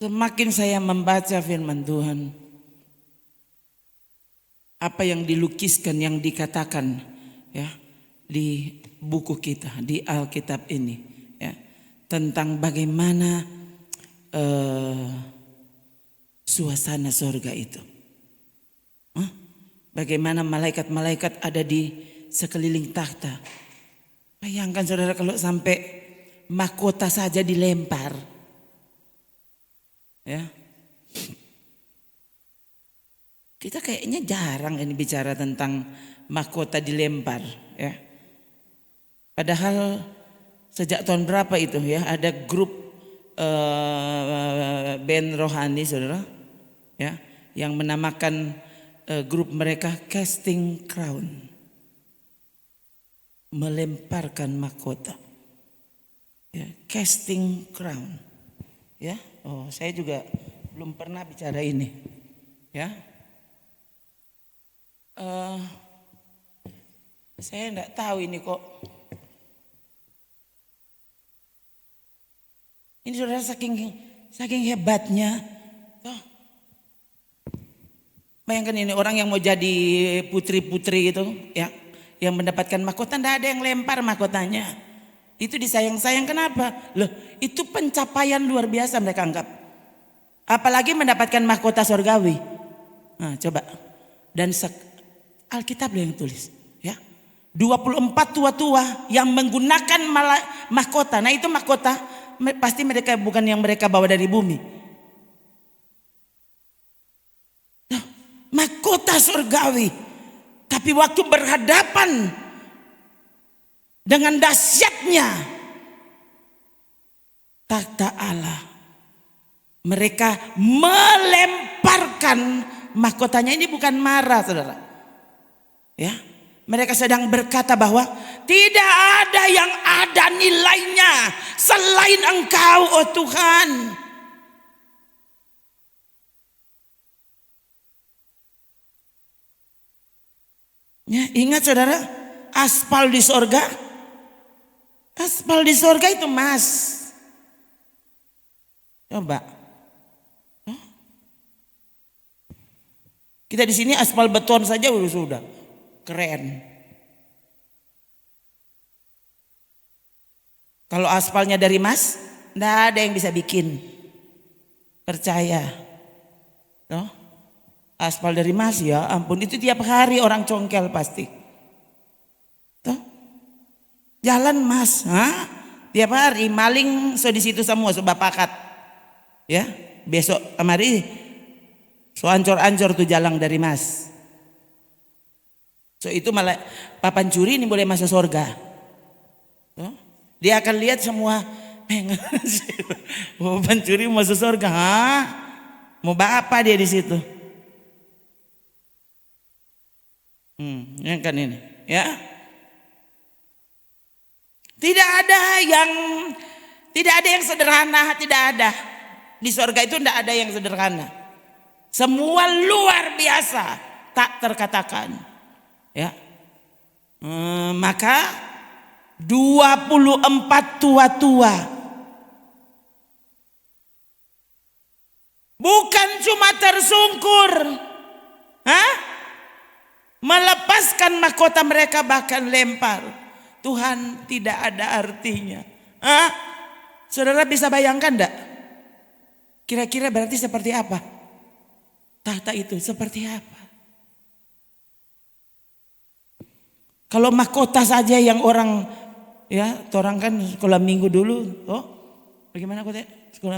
Semakin saya membaca firman Tuhan, apa yang dilukiskan, yang dikatakan ya di buku kita, di Alkitab ini ya, tentang bagaimana suasana sorga itu. Bagaimana malaikat-malaikat ada di sekeliling takhta. Bayangkan saudara kalau sampai mahkota saja dilempar. Ya. Kita kayaknya jarang ini bicara tentang mahkota dilempar ya. Padahal sejak tahun berapa itu ya ada grup band rohani saudara ya yang menamakan grup mereka Casting Crown, melemparkan mahkota ya, Casting Crown ya. Oh, saya juga belum pernah bicara ini ya. Saya enggak tahu ini kok. Ini saudara saking hebatnya. Toh. Bayangkan ini orang yang mau jadi putri-putri itu ya, yang mendapatkan mahkota, enggak ada yang lempar mahkotanya. Itu disayang-sayang, kenapa? Loh, itu pencapaian luar biasa mereka anggap. Apalagi mendapatkan mahkota surgawi. Nah, coba. Dan Alkitab yang tulis ya. 24 tua-tua yang menggunakan mahkota. Nah, itu mahkota pasti mereka bukan yang mereka bawa dari bumi. Nah, mahkota surgawi. Tapi waktu berhadapan dengan dahsyatnya takhta Allah, mereka melemparkan mahkotanya. Ini bukan marah saudara ya, mereka sedang berkata bahwa tidak ada yang ada nilainya selain Engkau oh Tuhan. Ya, ingat saudara, aspal di sorga, aspal di sorga itu emas. Coba, kita di sini aspal beton saja sudah keren. Kalau aspalnya dari emas, enggak ada yang bisa bikin. Percaya. Toh? Aspal dari emas ya ampun, itu tiap hari orang congkel pasti. Toh? Jalan emas, tiap hari maling so di situ semua so bapakat. Ya, besok kemari so ancor-ancor tuh jalan dari emas. So itu malah papan curi ini boleh masuk surga. Toh? Dia akan lihat semua papan curi masuk surga. Mau apa dia di situ? Yang kan ini, ya. Tidak ada yang sederhana, tidak ada. Di surga itu tidak ada yang sederhana. Semua luar biasa, tak terkatakan. Ya. Maka 24 tua-tua bukan cuma tersungkur, melepaskan mahkota mereka, bahkan lempar. Tuhan tidak ada artinya. Saudara bisa bayangkan enggak? Kira-kira berarti seperti apa? Tahta itu seperti apa? Kalau mahkota saja yang orang ya, orang kan sekolah minggu dulu, bagaimana kok sekolah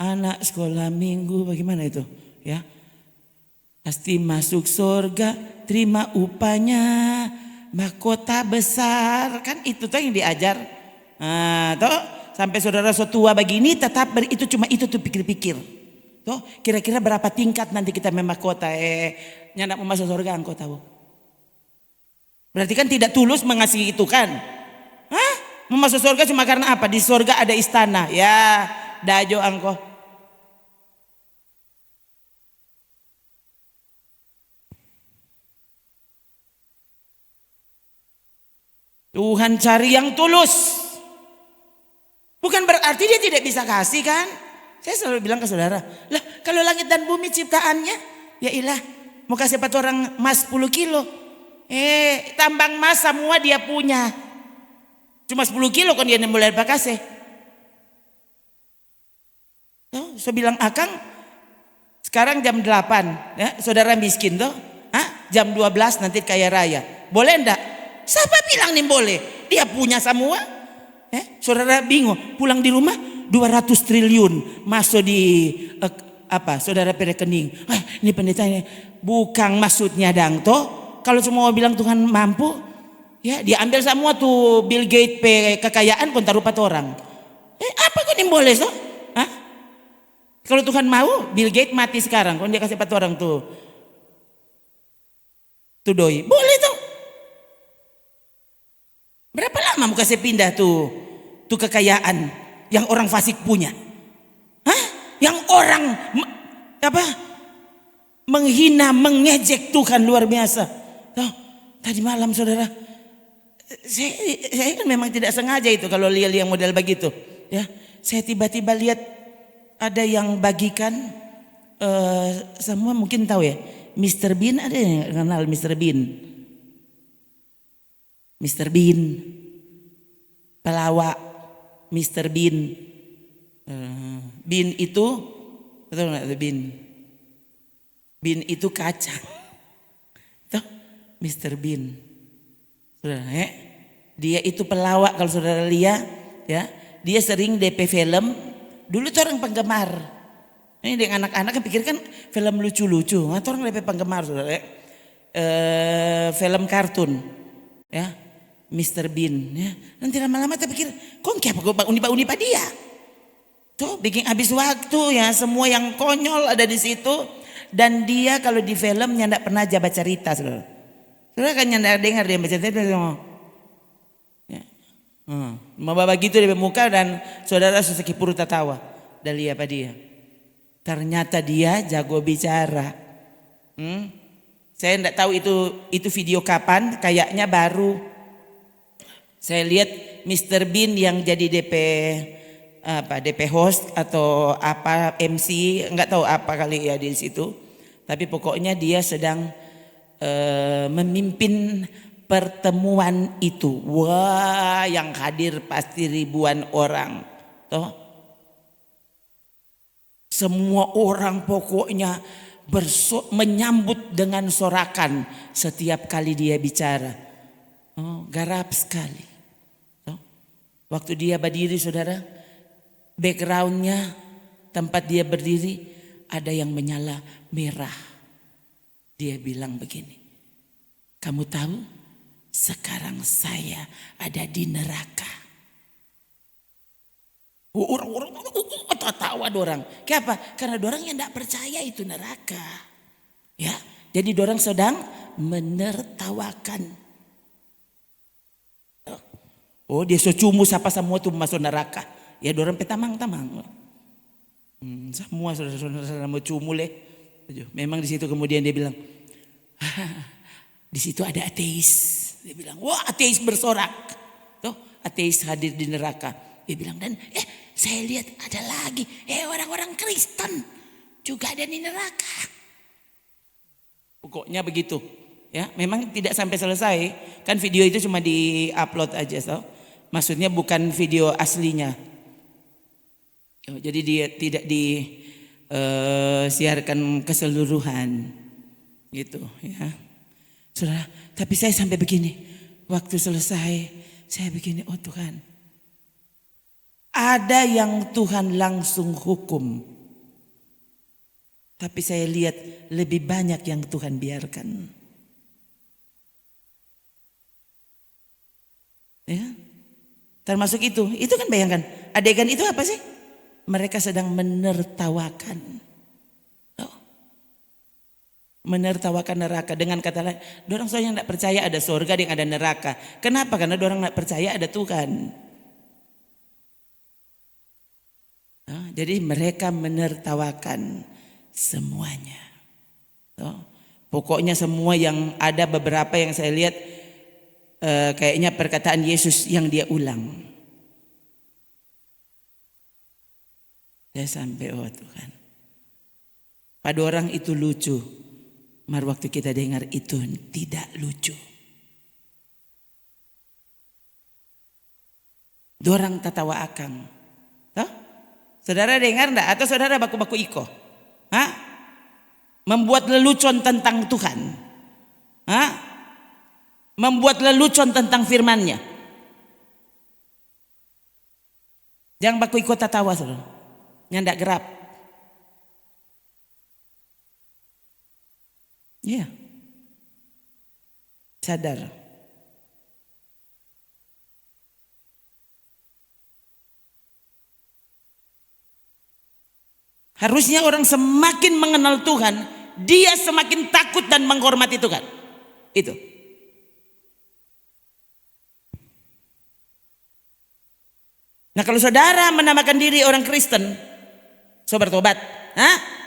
anak sekolah minggu bagaimana itu? Ya. Pasti masuk surga, terima upahnya, mahkota besar, kan itu tuh yang diajar. Toh sampai saudara setua begini tetap itu cuma itu tuh pikir-pikir. Toh kira-kira berapa tingkat nanti kita memahkota nyandak mau masuk surga engkau tahu. Berarti kan tidak tulus mengasihi itu kan? Mau masuk surga cuma karena apa? Di surga ada istana. Ya, dajo engkau. Tuhan cari yang tulus. Bukan berarti dia tidak bisa kasih kan? Saya selalu bilang ke saudara, lah kalau langit dan bumi ciptaannya, ya ilah, mau kasih apa orang emas 10 kilo. Tambang emas semua dia punya. Cuma 10 kilo kan dia mulai kasih. Saya bilang Akang, sekarang jam 8, ya, saudara miskin tuh, jam 12 nanti kaya raya. Boleh enggak? Siapa bilang nih boleh? Dia punya semua. Saudara bingung, pulang di rumah 200 triliun masuk di saudara rekening. Ini pendeta ini bukan maksudnya dang toh. Kalau semua bilang Tuhan mampu, ya dia ambil semua tuh Bill Gates kekayaan kon taruh 4 orang. Apa kok ini boleh so? Kalau Tuhan mau, Bill Gates mati sekarang, kon dia kasih 4 orang tuh doi. Boleh tuh. Berapa lama mau kasih pindah tuh kekayaan yang orang fasik punya? Yang orang menghina, mengejek Tuhan luar biasa. Tadi malam saudara, saya kan memang tidak sengaja itu kalau lihat yang model begitu. Ya, saya tiba-tiba lihat ada yang bagikan, semua mungkin tahu ya, Mr. Bean, ada yang kenal Mr. Bean? Mr. Bean, pelawak Mr. Bean. Bean itu, betul nggak Bean? Bean itu kacang. Tuh, Mr. Bean. Saudara, dia itu pelawak kalau saudara lihat, ya, dia sering DP film. Dulu tuh orang penggemar. Ini dengan anak-anak kan pikirkan film lucu-lucu. Atau orang DP penggemar saudara. Film kartun, ya, Mr. Bean. Ya. Nanti lama-lama saya pikir, kok apa gue unipa dia? Tuh bikin habis waktu ya, semua yang konyol ada di situ. Dan dia kalau di filmnya tidak pernah jabat cerita saudara. Saudara kan nyandak dengar dia baca cerita semua. Mau bawa gitu di muka dan saudara seseki puru tertawa. Dari apa dia? Ternyata dia jago bicara. Saya tidak tahu itu video kapan, kayaknya baru. Saya lihat Mr. Bean yang jadi DP host atau apa MC, enggak tahu apa kali ya di situ. Tapi pokoknya dia sedang memimpin pertemuan itu. Wah, yang hadir pasti ribuan orang. Toh? Semua orang pokoknya menyambut dengan sorakan setiap kali dia bicara. Garap sekali. Toh? Waktu dia berdiri saudara, backgroundnya tempat dia berdiri ada yang menyala merah. Dia bilang begini, kamu tahu sekarang saya ada di neraka. Orang-orang tertawa dorang. Kenapa? Karena dorang yang tidak percaya itu neraka. Ya, jadi dorang sedang menertawakan. Oh, dia secumu siapa semua tuh masuk neraka. Ya dorang petamang-tamang. Semua saudara-saudara mau cumul ya. Memang di situ kemudian dia bilang, di situ ada ateis. Dia bilang, wah ateis bersorak. Tuh, ateis hadir di neraka. Dia bilang, dan saya lihat ada lagi, orang-orang Kristen juga ada di neraka. Pokoknya begitu. Ya, memang tidak sampai selesai. Kan video itu cuma di-upload aja, so. Maksudnya bukan video aslinya. Jadi dia tidak disiarkan keseluruhan gitu ya. Saudara, tapi saya sampai begini, waktu selesai saya begini, oh Tuhan, ada yang Tuhan langsung hukum, tapi saya lihat lebih banyak yang Tuhan biarkan. Ya, termasuk itu kan bayangkan adegan itu apa sih? Mereka sedang menertawakan. Menertawakan neraka. Dengan kata lain, dorang soalnya tidak percaya ada surga dan ada neraka. Kenapa? Karena dorang tidak percaya ada Tuhan. Jadi mereka menertawakan semuanya. Pokoknya semua yang ada, beberapa yang saya lihat kayaknya perkataan Yesus yang dia ulang. Saya sampai Tuhan. Pada orang itu lucu. Mar waktu kita dengar itu tidak lucu. Dorang tatawa akang. Toh? Saudara dengar enggak? Atau saudara baku-baku iko? Hah? Membuat lelucon tentang Tuhan. Hah? Membuat lelucon tentang firman-Nya. Jangan baku iko tatawa, saudara. Nyandak gerap. Iya. Sadar. Harusnya orang semakin mengenal Tuhan, dia semakin takut dan menghormati Tuhan. Itu. Nah, kalau saudara menamakan diri orang Kristen, so bertobat,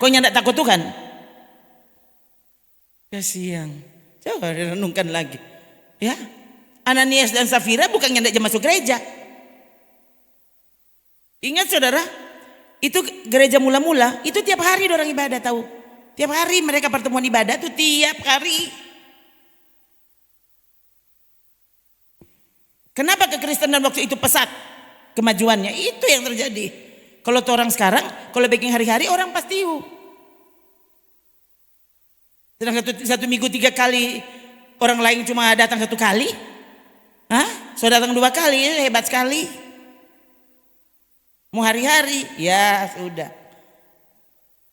kok nyandak takut Tuhan? Kasihan. Coba renungkan lagi. Ya, Ananias dan Safira bukan nyandak masuk gereja. Ingat saudara, itu gereja mula-mula, itu tiap hari orang ibadah tahu. Tiap hari mereka pertemuan ibadah tuh tiap hari. Kenapa kekristenan waktu itu pesat kemajuannya? Itu yang terjadi. Kalau orang sekarang, kalau bikin hari-hari orang pasti sedang satu minggu 3 kali, orang lain cuma datang 1 kali. So datang 2 kali, hebat sekali. Mau hari-hari, ya sudah.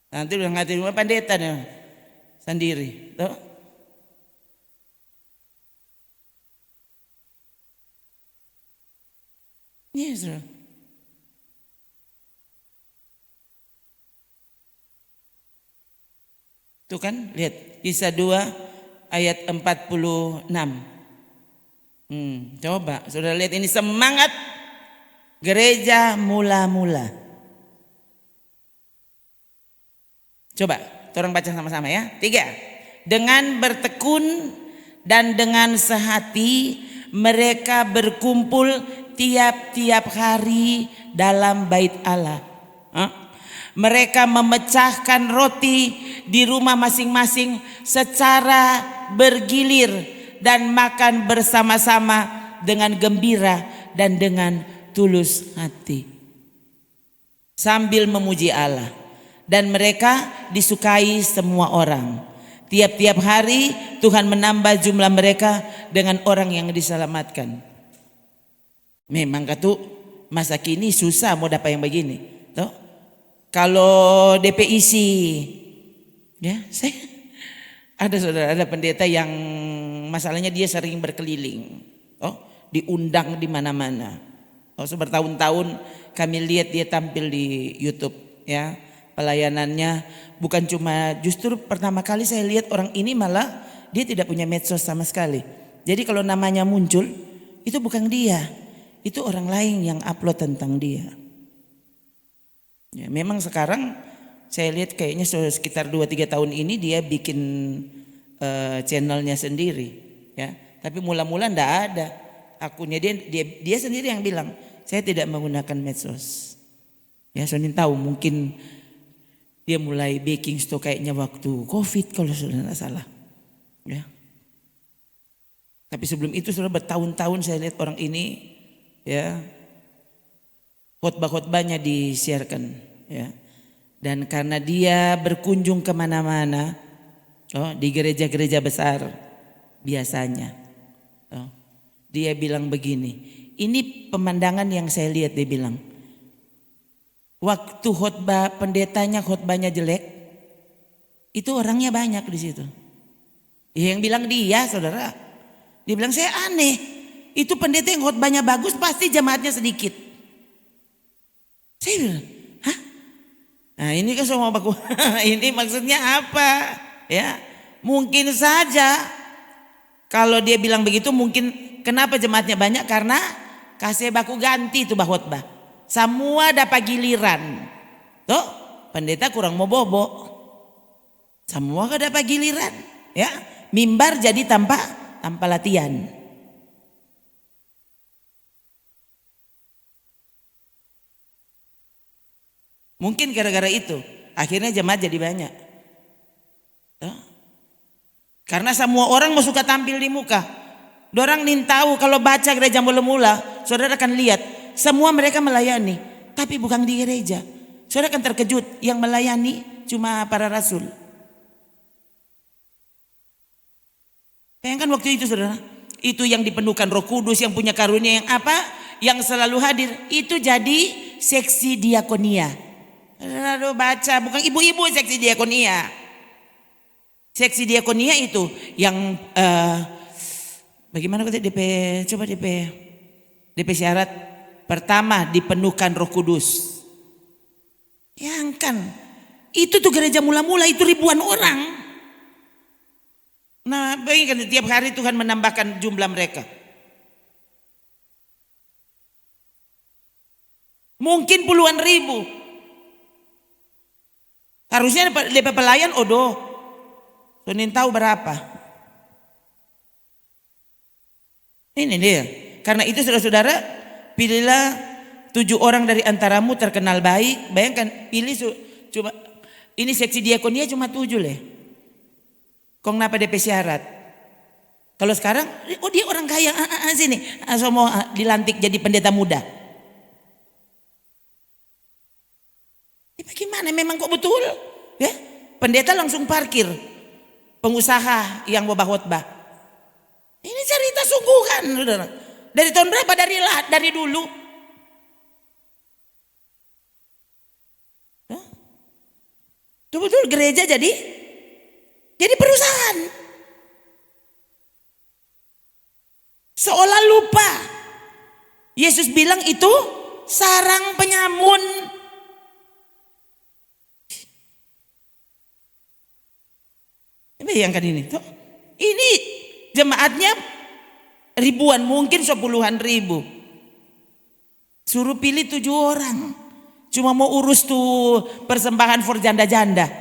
Nanti udah ngati rumah pendeta sendiri. Tuh. Yes, bro. Tuh kan, lihat Kisah 2 ayat 46. Coba, saudara lihat ini semangat gereja mula-mula. Coba, orang baca sama-sama ya. 3. Dengan bertekun dan dengan sehati mereka berkumpul tiap-tiap hari dalam bait Allah. Mereka memecahkan roti di rumah masing-masing secara bergilir dan makan bersama-sama dengan gembira dan dengan tulus hati sambil memuji Allah, dan mereka disukai semua orang. Tiap-tiap hari Tuhan menambah jumlah mereka dengan orang yang diselamatkan. Memang katu masa kini susah mau dapat yang begini. Toh? Kalau DPIC ya, saya ada saudara, ada pendeta yang masalahnya dia sering berkeliling. Diundang di mana-mana. Bertahun-tahun kami lihat dia tampil di YouTube ya. Pelayanannya bukan cuma, justru pertama kali saya lihat orang ini malah dia tidak punya medsos sama sekali. Jadi kalau namanya muncul itu bukan dia, itu orang lain yang upload tentang dia. Ya, memang sekarang saya lihat kayaknya sekitar 2-3 tahun ini dia bikin channelnya sendiri ya. Tapi mula-mula ndak ada akunnya, dia sendiri yang bilang saya tidak menggunakan medsos. Ya, saya tahu mungkin dia mulai baking stok kayaknya waktu COVID kalau sudah tidak salah. Ya. Tapi sebelum itu sudah bertahun-tahun saya lihat orang ini ya, khotbah-khotbahnya disiarkan ya. Dan karena dia berkunjung kemana-mana, di gereja-gereja besar biasanya, dia bilang begini, ini pemandangan yang saya lihat, dia bilang, waktu khotbah pendetanya khotbahnya jelek, itu orangnya banyak di situ. Yang bilang dia, saudara, dia bilang saya aneh, itu pendeta yang khotbahnya bagus pasti jemaatnya sedikit. Saya bilang, hah? Nah ini kan semua baku. Ini maksudnya apa? Ya, mungkin saja kalau dia bilang begitu, mungkin kenapa jemaatnya banyak, karena kasih baku ganti itu khotbah. Semua dapat giliran. Tuh, pendeta kurang mau bobo. Semua kan dapat giliran, ya. Mimbar jadi tanpa latihan. Mungkin gara-gara itu akhirnya jemaat jadi banyak. Karena semua orang mau suka tampil di muka. Dorang nih tahu kalau baca gereja mula-mula, saudara akan lihat semua mereka melayani, tapi bukan di gereja. Saudara akan terkejut, yang melayani cuma para rasul. Bayangkan waktu itu saudara, itu yang dipenuhkan Roh Kudus, yang punya karunia yang apa? Yang selalu hadir, itu jadi seksi diakonia. Lalu baca, bukan ibu-ibu seksi diakonia. Seksi diakonia itu yang bagaimana DP? Coba DP syarat pertama dipenuhkan Roh Kudus. Bayangkan, itu tuh gereja mula-mula itu ribuan orang. Nah, bayangkan tiap hari Tuhan menambahkan jumlah mereka. Mungkin puluhan ribu. Harusnya DP pelayan odo. Sonin tahu berapa? Ini dia. Karena itu saudara-saudara, pilihlah 7 orang dari antaramu terkenal baik. Bayangkan, pilih cuma ini seksi diakonia cuma 7 leh. Kong napa DP syarat? Kalau sekarang, oh dia orang kaya, sini, semua dilantik jadi pendeta muda. Bagaimana? Memang kok betul? Ya, pendeta langsung parkir. Pengusaha yang mau khotbah. Ini cerita sungguhan, saudara. Dari tahun berapa? Dari dulu. Betul-betul gereja jadi perusahaan. Seolah lupa. Yesus bilang itu sarang penyamun. Bayangkan ini. Ini jemaatnya ribuan, mungkin 10-an ribu. Suruh pilih 7 orang. Cuma mau urus tuh persembahan for janda-janda.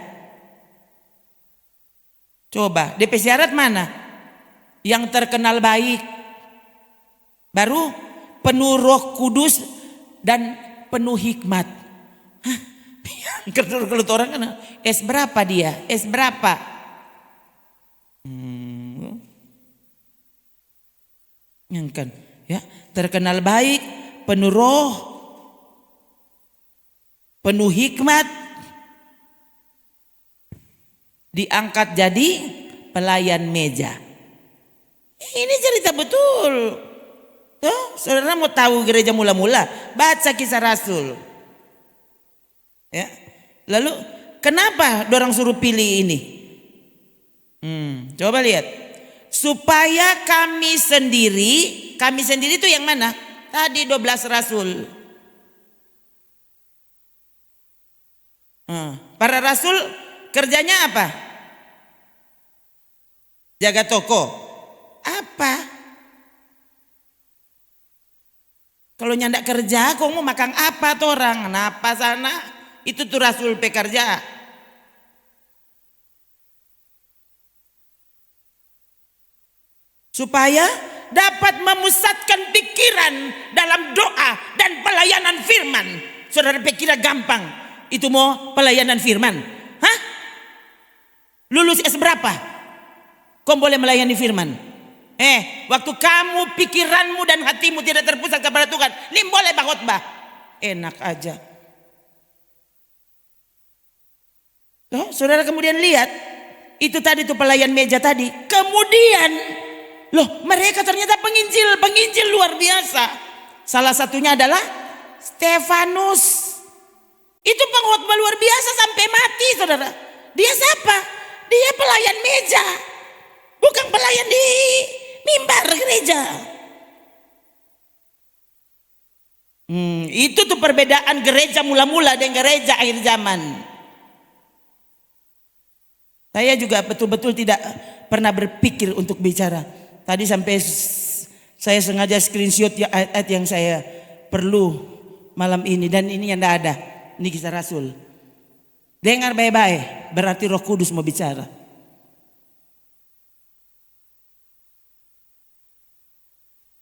Coba, DP syarat mana? Yang terkenal baik. Baru penuh Roh Kudus dan penuh hikmat. Hah? Kalau orang kan, S berapa dia? S berapa? Kan, ya, terkenal baik, penuh roh, penuh hikmat, diangkat jadi pelayan meja. Ini cerita betul. Tuh, saudara mau tahu gereja mula-mula, baca Kisah Rasul. Ya, lalu kenapa dorang suruh pilih ini? Coba lihat. Supaya kami sendiri itu yang mana? Tadi 12 rasul. Para rasul kerjanya apa? Jaga toko. Apa? Kalau nyandak kerja, kau mau makan apa tuh orang? Napa sana? Itu tuh rasul pekerja. Supaya dapat memusatkan pikiran dalam doa dan pelayanan firman. Saudara pikir gampang itu mau pelayanan firman? Hah? Lulus S berapa? Kau boleh melayani firman? Waktu kamu pikiranmu dan hatimu tidak terpusat kepada Tuhan, lim boleh khotbah. Enak aja. Saudara kemudian lihat itu tadi tuh pelayan meja tadi. Kemudian loh, mereka ternyata penginjil luar biasa. Salah satunya adalah Stefanus. Itu pengkhotbah luar biasa sampai mati, saudara. Dia siapa? Dia pelayan meja, bukan pelayan di mimbar gereja. Itu tuh perbedaan gereja mula-mula dengan gereja akhir zaman. Saya juga betul-betul tidak pernah berpikir untuk bicara. Tadi sampai saya sengaja screenshot ayat yang saya perlu malam ini, dan ini yang tidak ada. Ini Kisah Rasul. Dengar baik-baik, berarti Roh Kudus mau bicara.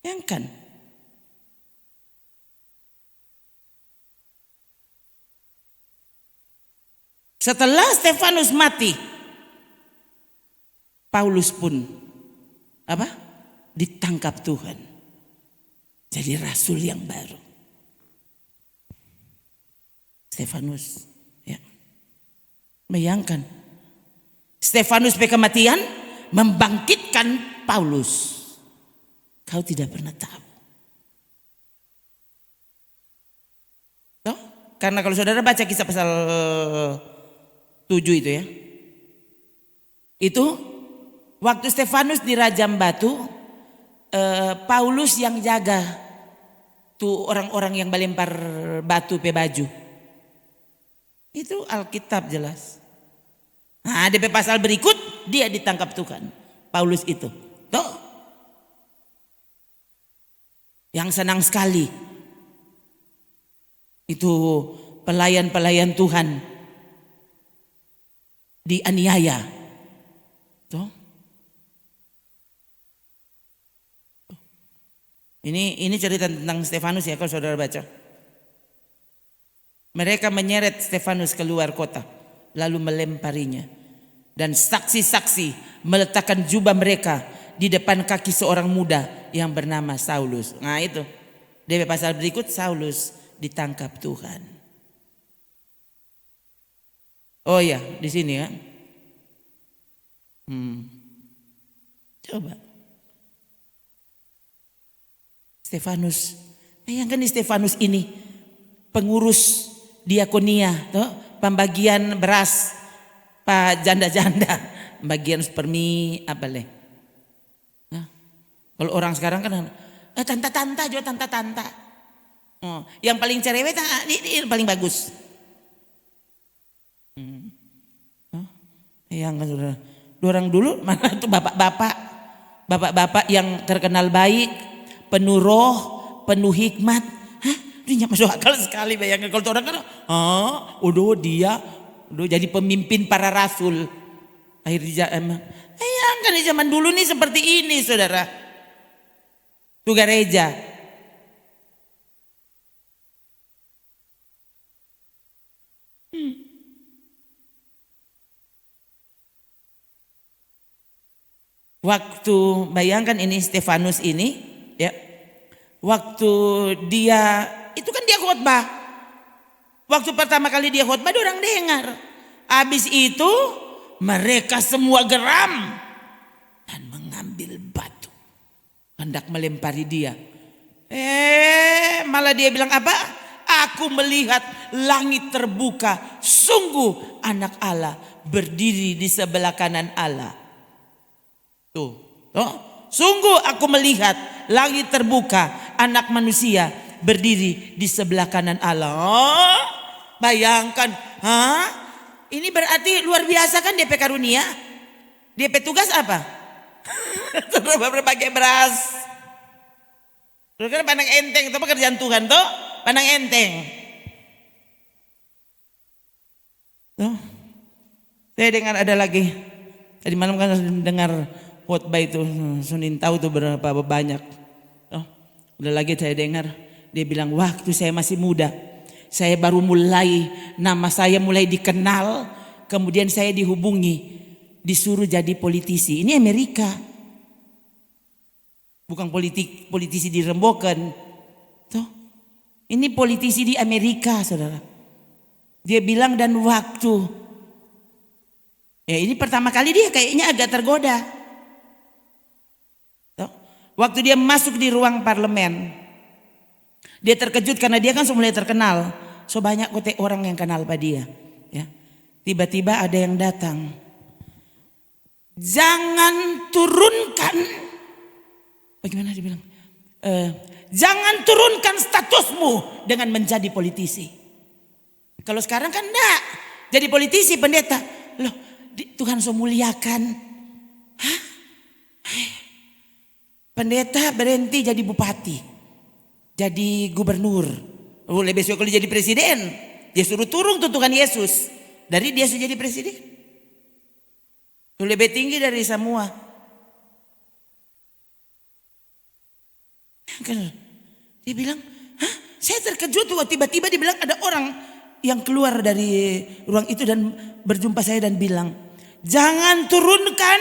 Yang kan? Setelah Stefanus mati, Paulus pun ditangkap Tuhan. Jadi rasul yang baru. Stefanus, ya. Bayangkan, Stefanus kematian membangkitkan Paulus. Kau tidak pernah tahu. Toh? Karena kalau saudara baca kisah pasal 7 itu ya. Itu waktu Stefanus dirajam batu, Paulus yang jaga tuh orang-orang yang melempar batu pe baju. Itu Alkitab jelas. Nah, DP pasal berikut dia ditangkap Tuhan. Paulus itu. Tuh. Yang senang sekali. Itu pelayan-pelayan Tuhan dianiaya. Tuh. Ini cerita tentang Stefanus ya, kalau saudara baca. Mereka menyeret Stefanus keluar kota, lalu melemparinya. Dan saksi-saksi meletakkan jubah mereka di depan kaki seorang muda yang bernama Saulus. Nah itu, dari pasal berikut Saulus ditangkap Tuhan. Oh ya, di sini ya. Coba. Stefanus, bayangkan nih Stefanus ini pengurus diakonia, toh, pembagian beras, pak janda-janda, bagian supermi apa leh. Nah, kalau orang sekarang kan tanta-tanta juga tanta-tanta. Oh, yang paling cerewet ini paling bagus. Yang kan saudara, orang dulu mana tuh bapak-bapak yang terkenal baik, penuh roh, penuh hikmat. Ini masuk akal sekali, bayangkan kalau orang kan, dia udah jadi pemimpin para rasul. Akhir bayangkan di zaman dulu nih seperti ini, saudara. Tuh gereja. Waktu bayangkan ini Stefanus ini, ya, waktu dia itu kan dia khotbah. Waktu pertama kali dia khotbah, orang dengar. Habis itu mereka semua geram dan mengambil batu hendak melempari dia. Malah dia bilang apa? Aku melihat langit terbuka, sungguh anak Allah berdiri di sebelah kanan Allah. Tuh, sungguh aku melihat langit terbuka, anak manusia berdiri di sebelah kanan Allah. Bayangkan, ini berarti luar biasa kan DP karunia? DP tugas apa? Berbagi beras. Terus kan pandang enteng, itu pekerjaan Tuhan tuh, pandang enteng. Tuh, saya dengar ada lagi. Tadi malam kan dengar khotbah itu, Sunin tahu tuh berapa banyak. Udah lagi saya dengar, dia bilang waktu saya masih muda, saya baru mulai, nama saya mulai dikenal, kemudian saya dihubungi, disuruh jadi politisi. Ini Amerika, bukan politisi di Remboken. Tuh, ini politisi di Amerika, saudara. Dia bilang dan waktu, ya ini pertama kali dia kayaknya agak tergoda. Waktu dia masuk di ruang parlemen, dia terkejut karena dia kan mulai terkenal. So banyak kote orang yang kenal pada dia. Ya. Tiba-tiba ada yang datang. Jangan turunkan. Bagaimana dia bilang? Jangan turunkan statusmu dengan menjadi politisi. Kalau sekarang kan enggak. Jadi politisi, pendeta. Loh, Tuhan so muliakan. Hah? Pendeta berhenti jadi bupati, jadi gubernur, boleh besok kalau jadi presiden, dia suruh turun tuh Tuhan Yesus, dari dia sudah jadi presiden, itu lebih tinggi dari semua. Dia bilang, saya terkejut tuh tiba-tiba dia bilang ada orang yang keluar dari ruang itu dan berjumpa saya dan bilang, jangan turunkan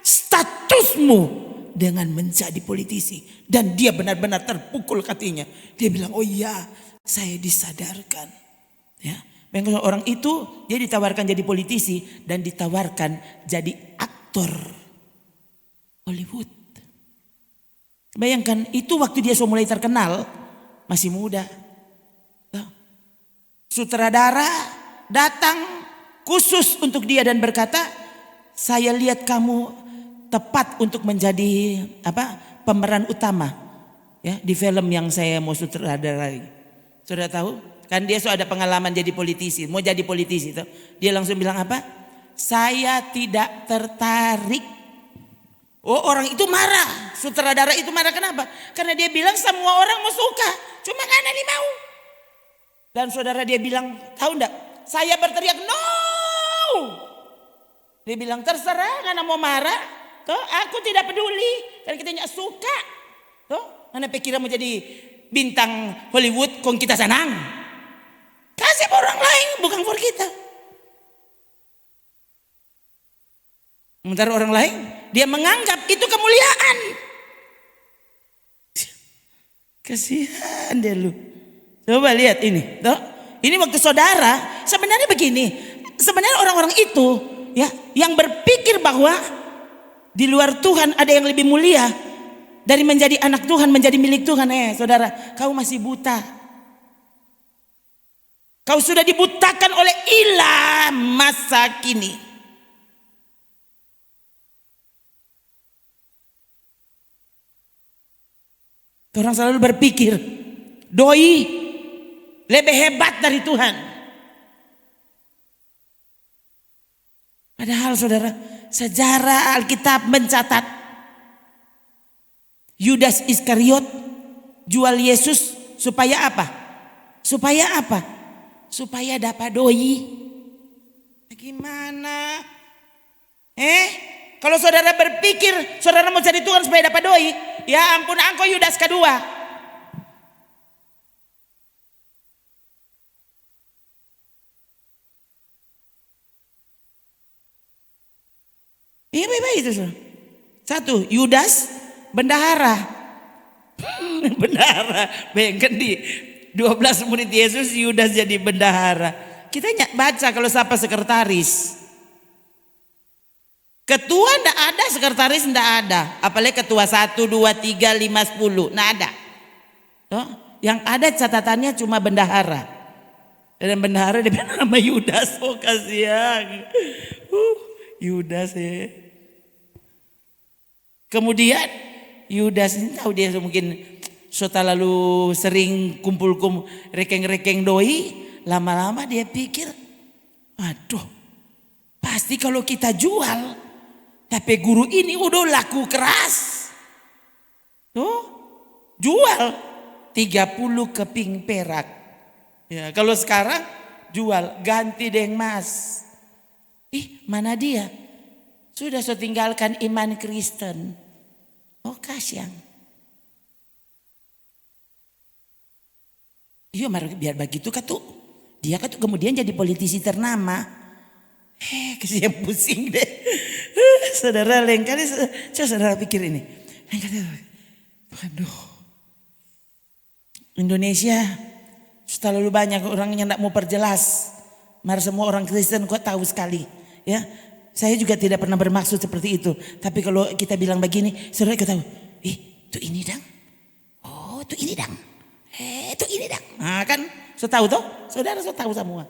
statusmu dengan menjadi politisi. Dan dia benar-benar terpukul hatinya. Dia bilang, oh iya, saya disadarkan. Ya, orang itu dia ditawarkan jadi politisi dan ditawarkan jadi aktor Hollywood. Bayangkan itu waktu dia mulai terkenal, masih muda. Sutradara datang khusus untuk dia dan berkata, saya lihat kamu tepat untuk menjadi pemeran utama ya di film yang saya mau sutradarai. Sudah tahu? Kan dia sudah ada pengalaman jadi politisi, mau jadi politisi tuh. Dia langsung bilang apa? Saya tidak tertarik. Oh, orang itu marah, sutradara itu marah, kenapa? Karena dia bilang semua orang mau suka, cuma Ana nih mau. Dan saudara dia bilang, tahu enggak? Saya berteriak no. Dia bilang terserah, Ana mau marah. Tuh, aku tidak peduli. Karena kita tidak suka. Tuh, Ana pikir mau jadi bintang Hollywood, kong kita senang. Kasih orang lain, bukan for kita. Sementara orang lain, dia menganggap itu kemuliaan. Kasihan dia lu. Coba lihat ini, toh. Ini waktu saudara, sebenarnya begini. Sebenarnya orang-orang itu ya yang berpikir bahwa di luar Tuhan ada yang lebih mulia dari menjadi anak Tuhan, menjadi milik Tuhan. Saudara, kau masih buta. Kau sudah dibutakan oleh ilah masa kini. Orang selalu berpikir doi lebih hebat dari Tuhan. Padahal saudara, sejarah Alkitab mencatat Yudas Iskariot jual Yesus supaya apa? Supaya apa? Supaya dapat doi. Gimana? Kalau saudara berpikir saudara mau cari Tuhan supaya dapat doi, ya ampun, angko Yudas kedua. Iya itu. Satu, Yudas bendahara. Bendahara. Bayangkan di 12 murid Yesus, Yudas jadi bendahara. Kita baca kalau siapa sekretaris. Ketua enggak ada, sekretaris enggak ada. Apalagi ketua 1, 2, 3, 5, 10. Enggak ada. Yang ada catatannya cuma bendahara. Dan bendahara dia nama Yudas. Oh kasihan. Yudas ya. Kemudian Yudas ini tahu dia mungkin setelah lalu sering kumpul rekeng-rekeng doi, lama-lama dia pikir, aduh, pasti kalau kita jual, tapi guru ini udah laku keras, tuh jual 30 keping perak, ya kalau sekarang jual ganti deng mas, mana dia? Sudah tinggalkan iman Kristen. Oh kasihan. Iya biar begitu katu. Dia katu kemudian jadi politisi ternama. Kasihan pusing deh. Saudara lain kali coba saudara pikir ini. Aduh. Indonesia terlalu banyak orang yang tidak mau perjelas. Mari semua orang Kristen kok tahu sekali. Ya. Saya juga tidak pernah bermaksud seperti itu. Tapi kalau kita bilang begini, saudara kita tahu. Itu ini dang. Oh, itu ini dang. Itu ini dang. Nah kan, saya tahu toh. Saudara saya tahu semua.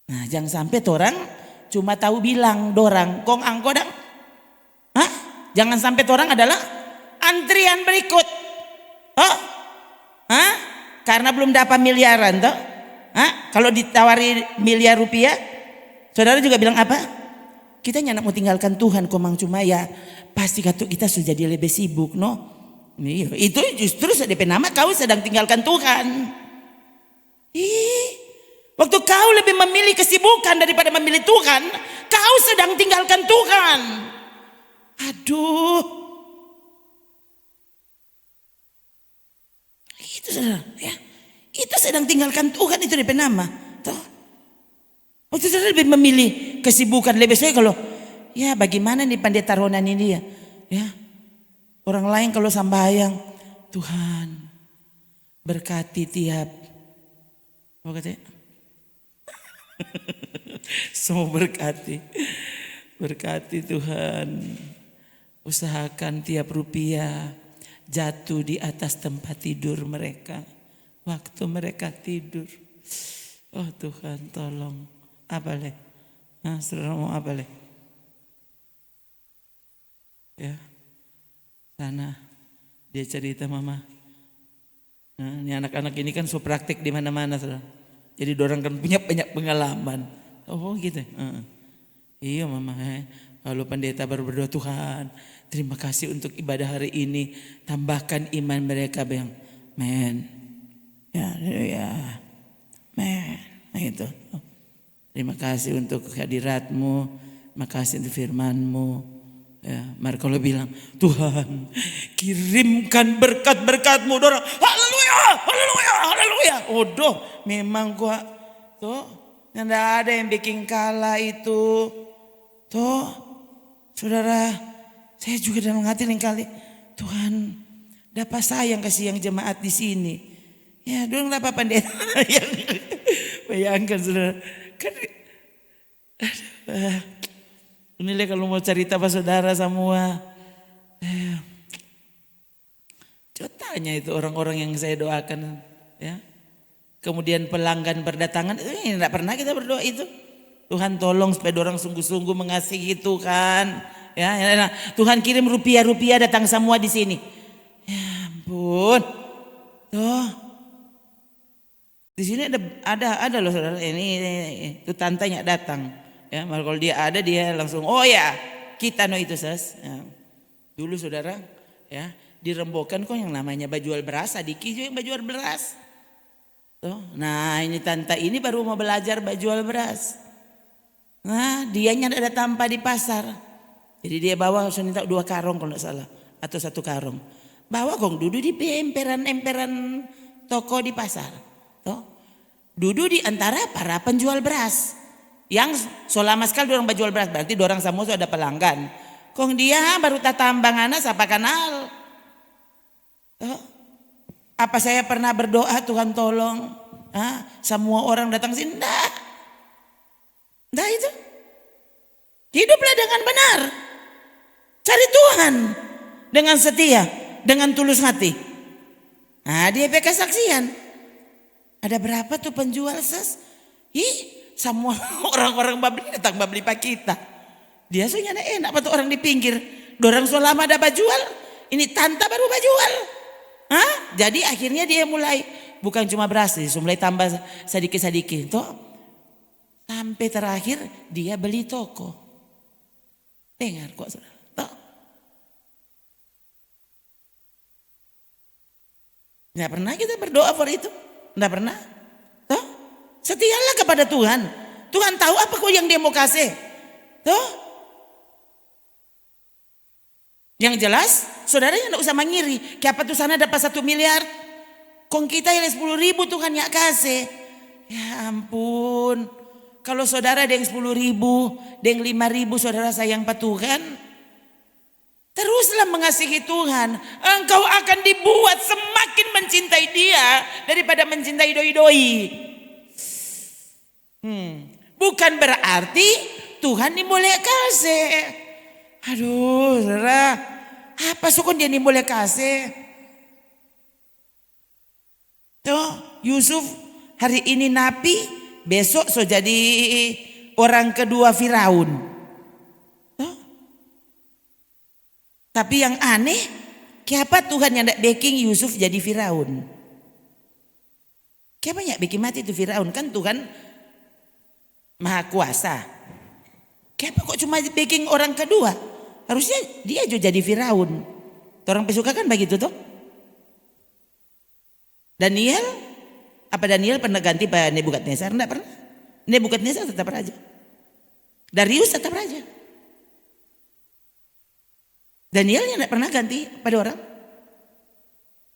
Nah, jangan sampai orang cuma tahu bilang dorang, kong angko dang. Hah? Jangan sampai orang adalah antrian berikut. Oh? Hah? Karena belum dapat miliaran toh. Kalau ditawari miliar rupiah, saudara juga bilang apa? Kita nyak mau tinggalkan Tuhan, komang cuma ya pasti kita sudah jadi lebih sibuk, no? Itu justru sedep nama kau sedang tinggalkan Tuhan. Waktu kau lebih memilih kesibukan daripada memilih Tuhan, kau sedang tinggalkan Tuhan. Aduh, itu saudara, ya. Itu sedang tinggalkan Tuhan itu DP nama. Toh. Waktu saudara lebih memilih kesibukan lebih saya kalau ya bagaimana nih pendeta Ronan ini ya. Ya. Orang lain kalau sambayang, Tuhan berkati tiap apa katanya? Semua berkati. Berkati Tuhan. Usahakan tiap rupiah jatuh di atas tempat tidur mereka. Waktu mereka tidur. Oh Tuhan tolong. Apa leh? Nah, saudara mau apa leh? Ya. Sana dia cerita mama. Nah, ini anak-anak ini kan so praktik di mana-mana saudara. Jadi dorang kan punya banyak pengalaman. Oh gitu. Iya mama. Lalu pendeta baru berdoa, Tuhan terima kasih untuk ibadah hari ini. Tambahkan iman mereka bang. Men. Ya. Men. Nah itu. Terima kasih untuk kehadiratmu. Terima kasih untuk firmanmu. Ya, mari kalau bilang Tuhan kirimkan berkat-berkatmu. Dorang haleluya, haleluya, haleluya. Odoh memang gua tuh nggak ada yang bikin kalah itu. Tuh saudara, saya juga dalam hati lain kali, Tuhan, dapat sayang kasih yang jemaat di sini. Ya, dong dapat pendeta yang bayangkan saudara. Kan, inilah kalau mau cerita apa saudara semua. Coba tanya itu orang-orang yang saya doakan, ya. Kemudian pelanggan berdatangan, tidak pernah kita berdoa itu. Tuhan tolong supaya orang sungguh-sungguh mengasihi Tuhan. Ya, Tuhan kirim rupiah-rupiah datang semua di sini. Ya ampun. Tuh. Di sini ada loh saudara. Ini itu tantanya datang. Ya, kalau dia ada dia langsung oh ya kita no itu ses. Ya. Dulu saudara ya di Rembokan kok yang namanya bajual beras, Adiki juga yang bajual beras. Tuh. Nah ini tante ini baru mau belajar bajual beras. Nah dianya ada tanpa di pasar. Jadi dia bawa minta 2 karung kalau tidak salah. Atau 1 karung. Bawa kong duduk di emperan-emperan toko di pasar. Tuh. Duduk di antara para penjual beras. Yang selama sekali orang penjual beras. Berarti orang semua sudah ada pelanggan. Kong dia baru tatambang anak siapa kenal. Tuh. Apa saya pernah berdoa Tuhan tolong. Semua orang datang sini. Nah itu. Hiduplah dengan benar. Cari Tuhan. Dengan setia. Dengan tulus hati. Nah dia pakai kesaksian. Ada berapa tuh penjual ses? Semua orang-orang babli datang babli pak kita. Dia soalnya enak apa tuh orang di pinggir. Dorang so lama ada bajual. Ini tanta baru bajual. Jadi akhirnya dia mulai. Bukan cuma beras. Dia mulai tambah sedikit-sedikit. Tuh. Sampai terakhir dia beli toko. Dengar kok saudara. Nggak pernah kita berdoa for itu. Nggak pernah. Toh? Setialah kepada Tuhan. Tuhan tahu apa kok yang dia mau kasih. Toh? Yang jelas saudaranya nggak usah mengiri. Kayak apa tuh sana dapat 1 miliar. Kong kita yang 10.000 Tuhan yang kasih. Ya ampun. Kalau saudara ada yang 10.000, ada yang 5.000 saudara sayang pada Tuhan. Teruslah mengasihi Tuhan. Engkau akan dibuat semakin mencintai dia daripada mencintai doi-doi. Bukan berarti Tuhan ini boleh kasih. Aduh saudara. Apa sukun dia ini boleh kasih. Tuh Yusuf hari ini nabi. Besok so jadi orang kedua Firaun. Tapi yang aneh, kenapa Tuhan yang tidak backing Yusuf jadi Firaun? Kenapa yang bikin mati itu Firaun? Kan Tuhan Maha Kuasa. Kenapa kok cuma backing orang kedua? Harusnya dia juga jadi Firaun. Orang pesuka kan begitu tuh. Daniel pernah ganti Pak Nebukadnezar? Enggak pernah. Nebukadnezar tetap raja. Darius tetap raja. Danielnya enggak pernah ganti pada orang.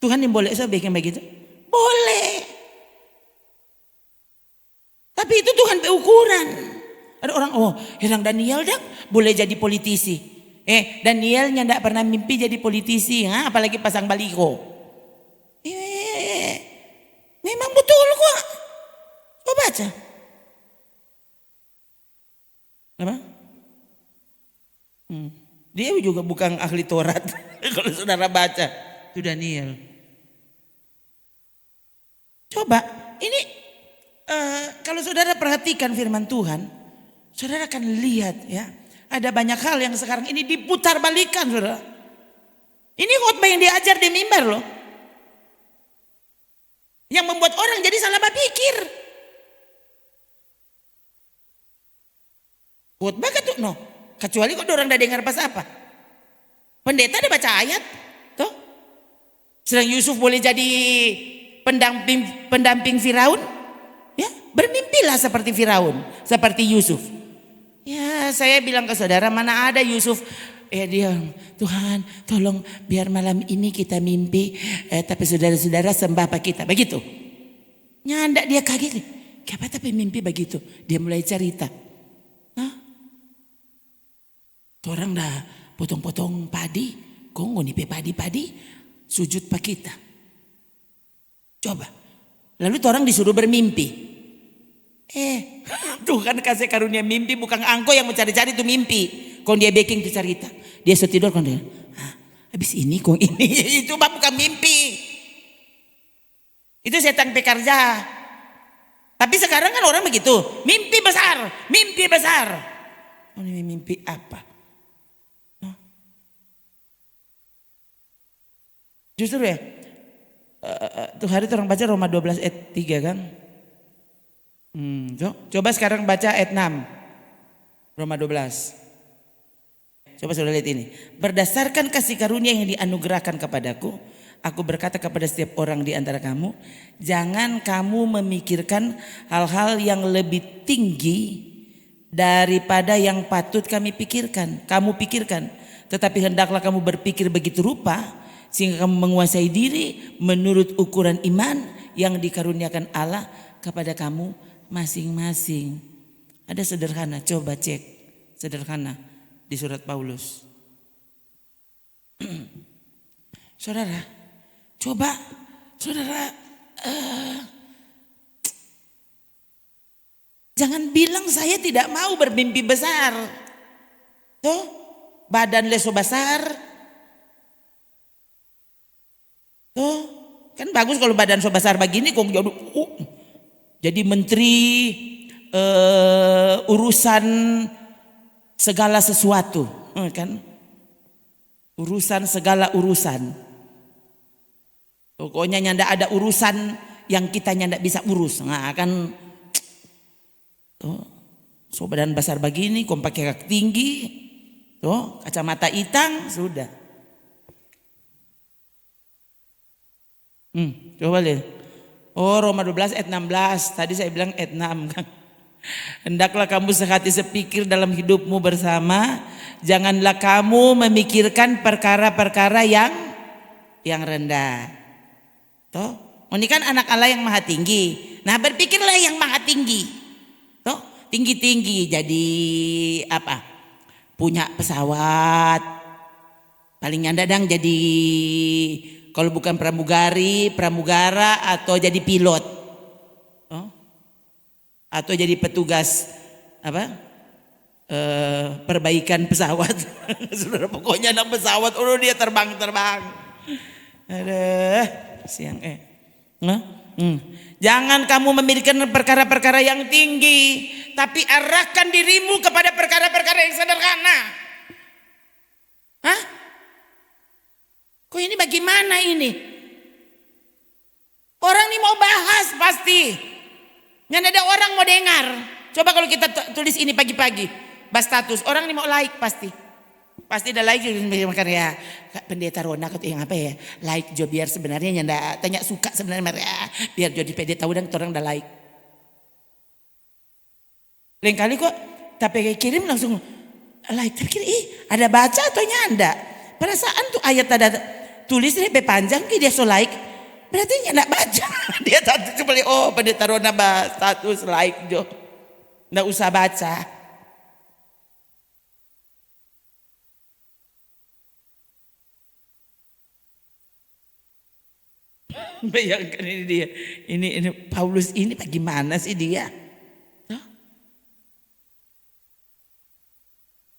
Tuhan yang boleh saya bikin begitu? Boleh. ukuran. Ada orang, oh Herang Daniel dah boleh jadi politisi. Danielnya ndak pernah mimpi jadi politisi, apalagi pasang baliho. Memang betul kok. Kau baca. Apa? Dia juga bukan ahli Taurat. Kalau saudara baca, itu Daniel. Coba, ini kalau saudara perhatikan firman Tuhan, saudara akan lihat ya, ada banyak hal yang sekarang ini diputar balikan, saudara. Ini khotbah yang diajar di mimbar loh. Yang membuat orang jadi salah berpikir. Khotbah kan tuh, no. Kecuali kok orang udah dengar pas apa. Pendeta ada baca ayat. Tuh. Sedang Yusuf boleh jadi pendamping Firaun. Ya, bermimpilah seperti Firaun, seperti Yusuf. Ya, saya bilang ke saudara, mana ada Yusuf dia, Tuhan tolong biar malam ini kita mimpi, tapi saudara-saudara sembah apa kita, begitu. Nyandak dia kaget, kenapa tapi mimpi begitu? Dia mulai cerita. Orang dah potong-potong padi, konggo nipe padi-padi, sujud pak kita. Coba, lalu orang disuruh bermimpi. Tuhan kasih karunia mimpi, bukan angko yang mencari-cari itu mimpi. Kong dia baking itu cerita. Dia setidur kong dia, habis ini kong ini itu bukan mimpi. Itu setan pekerja. Tapi sekarang kan orang begitu, mimpi besar, mimpi besar. Oh, ini mimpi apa? Justru ya, tuh hari orang baca Roma 12 ayat 3 kan. Coba sekarang baca ayat 6. Roma 12. Coba sudah lihat ini. Berdasarkan kasih karunia yang dianugerahkan kepadaku, aku berkata kepada setiap orang di antara kamu, jangan kamu memikirkan hal-hal yang lebih tinggi daripada yang patut kamu pikirkan. Tetapi hendaklah kamu berpikir begitu rupa sehingga kamu menguasai diri menurut ukuran iman yang dikaruniakan Allah kepada kamu masing-masing. Ada sederhana, coba cek sederhana di surat Paulus. Saudara, coba saudara jangan bilang saya tidak mau bermimpi besar. Tuh, badan leso besar. Tuh, kan bagus kalau badan so besar begini kok jadi menteri urusan segala sesuatu, kan? Urusan segala urusan. Pokoknya nyanda ada urusan yang kita nyanda bisa urus. Nah, kan so badan besar begini, kok pakai kaki tinggi, tuh kacamata hitam, sudah. Coba lihat. Oh, Roma 12 ayat 16. Tadi saya bilang ayat 6 kan. Hendaklah kamu sehati sepikir dalam hidupmu bersama. Janganlah kamu memikirkan perkara-perkara yang rendah. Toh, ini kan anak Allah yang maha tinggi. Nah, berpikirlah yang maha tinggi. Toh, tinggi-tinggi jadi apa? Punya pesawat. Paling nyandadang jadi kalau bukan pramugara atau jadi pilot. Atau jadi petugas apa? Perbaikan pesawat. Saudara, pokoknya anak pesawat dia terbang. Aduh, siang Jangan kamu memikirkan perkara-perkara yang tinggi, tapi arahkan dirimu kepada perkara-perkara yang sederhana. Kok ini bagaimana ini? Orang ini mau bahas pasti. Nggak ada orang mau dengar. Coba kalau kita tulis ini pagi-pagi, bahas status, orang ini mau like pasti. Pasti ada like, makanya ya pendeta Rona yang apa ya, like jo biar sebenarnya nyanda tanya suka sebenarnya biar jo di PD tahu dan orang udah like. Lain kali kok tapi kirim langsung like, terkira ada baca atau nyanda. Perasaan tuh ayat ada tulis ini panjang dia so like, berarti nyanda baca. Dia cuma pendeta Rona bahas status like jo. Nggak usah baca. Bayangkan ini dia. Ini Paulus ini bagaimana sih dia?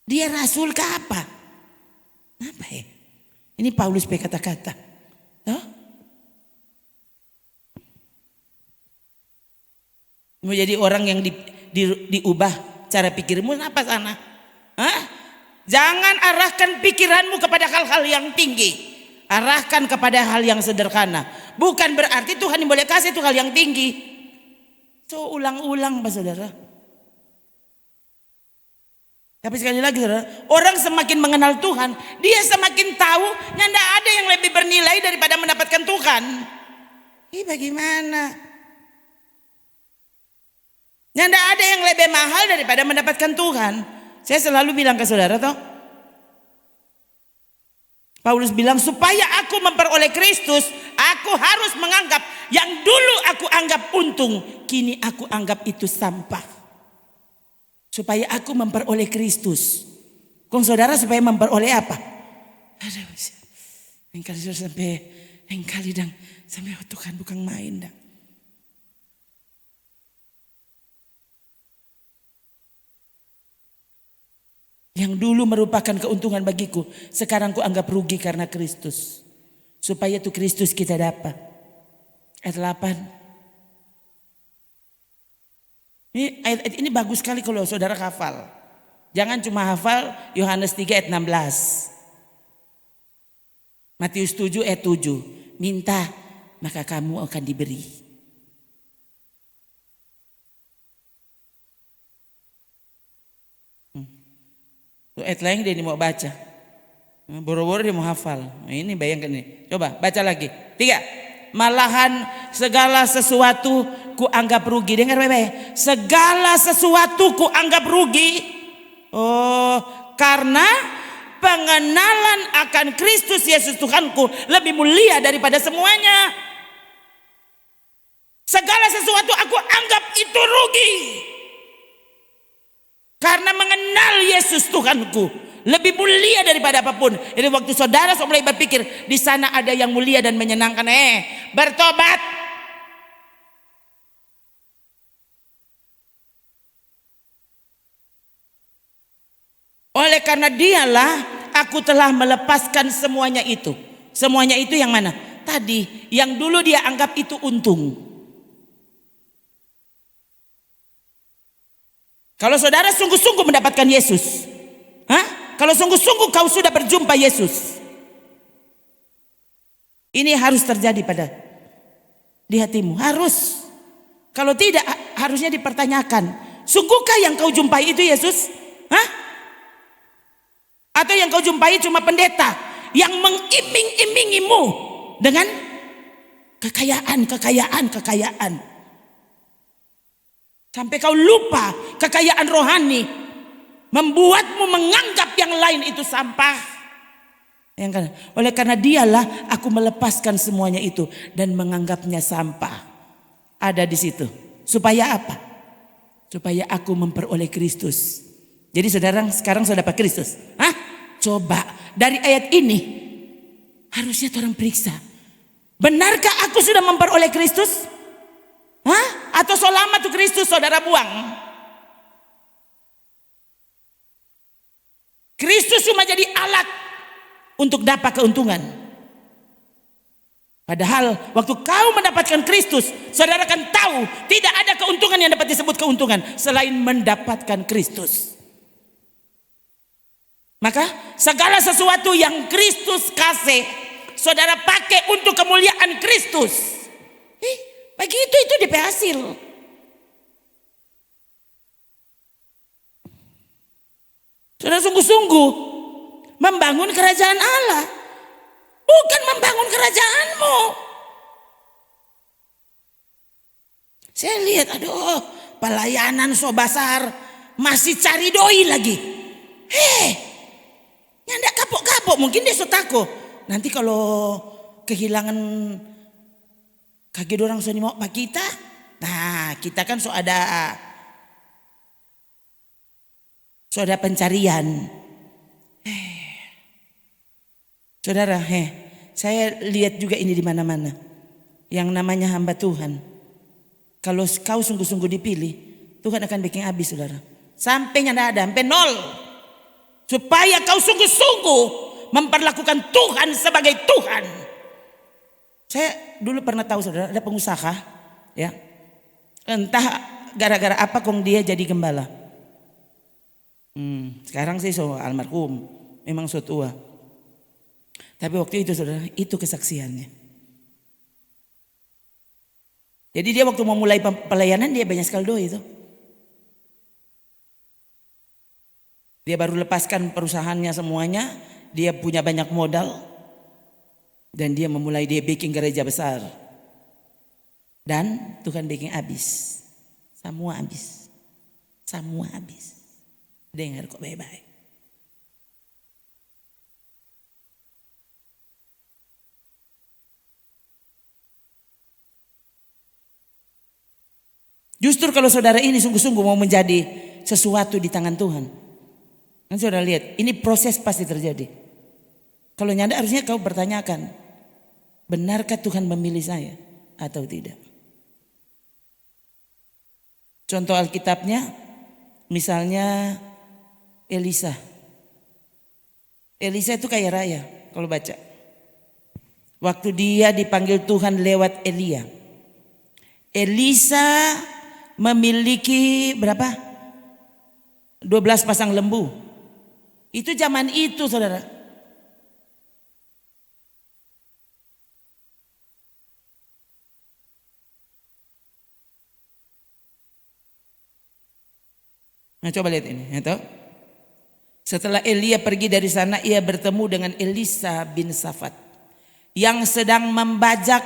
Dia rasul ke apa? Apa ya? Ini Paulus pakai kata-kata. Mau jadi orang yang diubah cara pikirmu apa sana? Hah? Jangan arahkan pikiranmu kepada hal-hal yang tinggi. Arahkan kepada hal yang sederhana. Bukan berarti Tuhan yang boleh kasih itu hal yang tinggi. So ulang-ulang Pak Saudara. Tapi sekali lagi saudara, orang semakin mengenal Tuhan, dia semakin tahu tidak ada yang lebih bernilai daripada mendapatkan Tuhan. Ini bagaimana? Tidak ada yang lebih mahal daripada mendapatkan Tuhan. Saya selalu bilang ke saudara toh. Paulus bilang supaya aku memperoleh Kristus, aku harus menganggap yang dulu aku anggap untung, kini aku anggap itu sampah. Supaya aku memperoleh Kristus. Kong saudara supaya memperoleh apa? Aduh, engkali sudah engkali dang sampai Tuhan bukan main dang. Yang dulu merupakan keuntungan bagiku, sekarang ku anggap rugi karena Kristus. Supaya itu Kristus kita dapat. Ayat 8. Ayat ini bagus sekali kalau saudara hafal. Jangan cuma hafal Yohanes 3 ayat 16. Matius 7 ayat 7. Minta maka kamu akan diberi. Ayat lain dia mau baca. Boro-boro dia mau hafal. Ini bayangkan ini. Coba baca lagi. 3. Malahan segala sesuatu ku anggap rugi. Dengar baik-baik. Segala sesuatu ku anggap rugi. Oh, karena pengenalan akan Kristus Yesus Tuhanku lebih mulia daripada semuanya. Segala sesuatu aku anggap itu rugi. Karena mengenal Yesus Tuhanku lebih mulia daripada apapun. Jadi waktu saudara mulai berpikir di sana ada yang mulia dan menyenangkan, bertobat. Oleh karena dialah aku telah melepaskan semuanya itu. Semuanya itu yang mana? Tadi yang dulu dia anggap itu untung. Kalau saudara sungguh-sungguh mendapatkan Yesus, kalau sungguh-sungguh kau sudah berjumpa Yesus, ini harus terjadi pada di hatimu. Harus. Kalau tidak harusnya dipertanyakan, sungguhkah yang kau jumpai itu Yesus? Atau yang kau jumpai cuma pendeta yang mengiming-imingimu dengan kekayaan. Sampai kau lupa kekayaan rohani membuatmu menganggap yang lain itu sampah. Oleh karena dialah aku melepaskan semuanya itu dan menganggapnya sampah. Ada di situ. Supaya apa? Supaya aku memperoleh Kristus. Jadi saudara sekarang sudah dapat Kristus. Coba dari ayat ini harusnya orang periksa. Benarkah aku sudah memperoleh Kristus? Atau selama tuh Kristus saudara buang? Kristus cuma jadi alat untuk dapat keuntungan. Padahal waktu kau mendapatkan Kristus, saudara kan tahu tidak ada keuntungan yang dapat disebut keuntungan selain mendapatkan Kristus. Maka segala sesuatu yang Kristus kasih, saudara pakai untuk kemuliaan Kristus. Begitu itu DP hasil. Saudara sungguh-sungguh membangun kerajaan Allah, bukan membangun kerajaanmu. Saya lihat, aduh, pelayanan so besar masih cari doi lagi. Nyandak kapok-kapok, mungkin dia so takut. Nanti kalau kehilangan kaki dorang so mau pak kita, nah kita kan so ada Saudara pencarian. Saudara, saya lihat juga ini di mana-mana. Yang namanya hamba Tuhan. Kalau kau sungguh-sungguh dipilih, Tuhan akan bikin habis, saudara. Sampai tidak ada, sampai nol. Supaya kau sungguh-sungguh memperlakukan Tuhan sebagai Tuhan. Saya dulu pernah tahu, saudara, ada pengusaha, ya, entah gara-gara apa kong dia jadi gembala. Sekarang sih almarhum, memang so tua. Tapi waktu itu, saudara, itu kesaksiannya. Jadi dia waktu mau mulai pelayanan dia banyak sekali doa itu. Dia baru lepaskan perusahaannya semuanya, dia punya banyak modal, dan dia memulai dia bikin gereja besar. Dan Tuhan bikin habis, semua habis, semua habis. Dengar kok baik-baik. Justru kalau saudara ini sungguh-sungguh mau menjadi sesuatu di tangan Tuhan, kan saudara lihat, ini proses pasti terjadi. Kalau nyanda harusnya kau bertanyakan, benarkah Tuhan memilih saya atau tidak? Contoh Alkitabnya, misalnya Elisa. Elisa itu kaya raya kalau baca. Waktu dia dipanggil Tuhan lewat Elia. Elisa memiliki berapa? 12 pasang lembu. Itu zaman itu, saudara. Nah, coba lihat ini, ya toh? Setelah Elia pergi dari sana, ia bertemu dengan Elisa bin Safat yang sedang membajak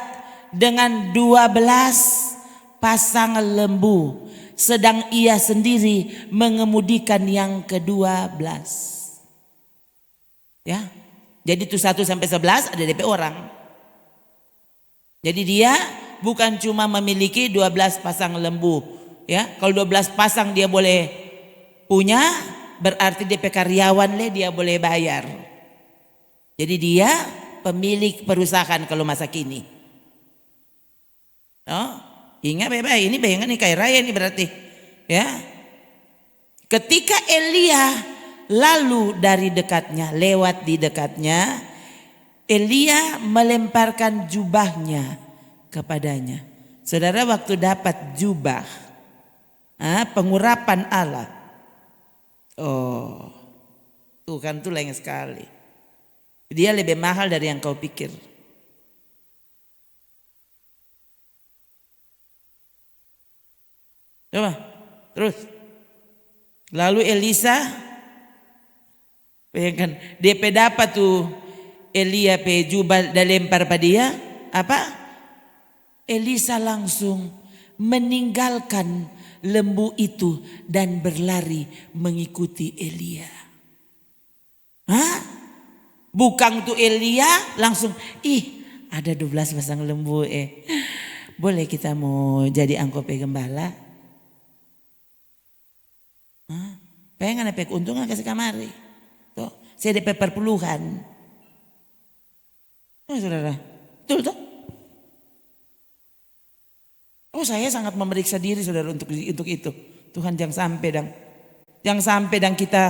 dengan 12 pasang lembu, sedang ia sendiri mengemudikan yang ke-12. Ya. Jadi itu 1 sampai 11 ada DP orang. Jadi dia bukan cuma memiliki 12 pasang lembu, ya. Kalau 12 pasang dia boleh punya, berarti DP karyawan dia boleh bayar. Jadi dia pemilik perusahaan kalau masa kini. Oh, ingat baik-baik, ini bayangan nih kaya raya ini berarti, ya. Ketika Elia lalu dari dekatnya, lewat di dekatnya, Elia melemparkan jubahnya kepadanya. Saudara, waktu dapat jubah, pengurapan Allah, oh, Tuhan tuh lain sekali. Dia lebih mahal dari yang kau pikir. Coba, terus. Lalu Elisa, bayangkan, DP dapat tuh Elia pe jubah dan lempar pada dia, apa? Elisa langsung meninggalkan lembu itu dan berlari mengikuti Elia. Bukan tuh Elia langsung, ada 12 pasang lembu, boleh kita mau jadi angkop gembala? Pengen ada keuntungan kasih kamari. Tuh, saya DP perpuluhan. Saudara, betul tuh. Saya sangat memeriksa diri, saudara, untuk itu. Tuhan jangan sampai kita,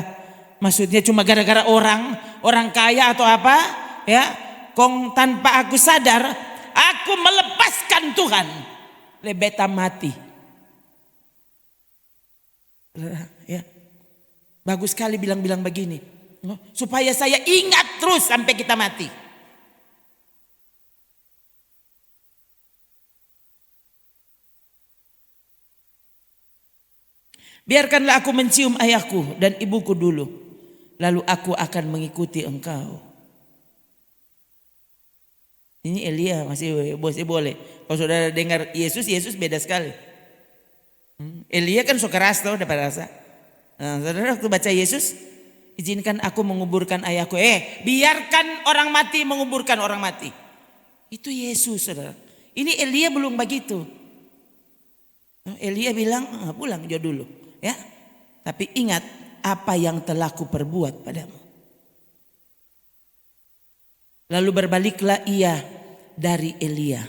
maksudnya cuma gara-gara orang kaya atau apa, ya, kong tanpa aku sadar, aku melepaskan Tuhan, lebeta mati. Ya, bagus sekali bilang begini, supaya saya ingat terus sampai kita mati. Biarkanlah aku mencium ayahku dan ibuku dulu, lalu aku akan mengikuti engkau. Ini Elia masih boleh. Kalau saudara dengar Yesus beda sekali. Elia kan so keras tuh, dapat rasa. Nah, saudara waktu baca Yesus, izinkan aku menguburkan ayahku. Biarkan orang mati menguburkan orang mati. Itu Yesus, saudara. Ini Elia belum begitu. Elia bilang pulang jauh dulu, ya. Tapi ingat, apa yang telah kuperbuat padamu. Lalu berbaliklah ia dari Elia.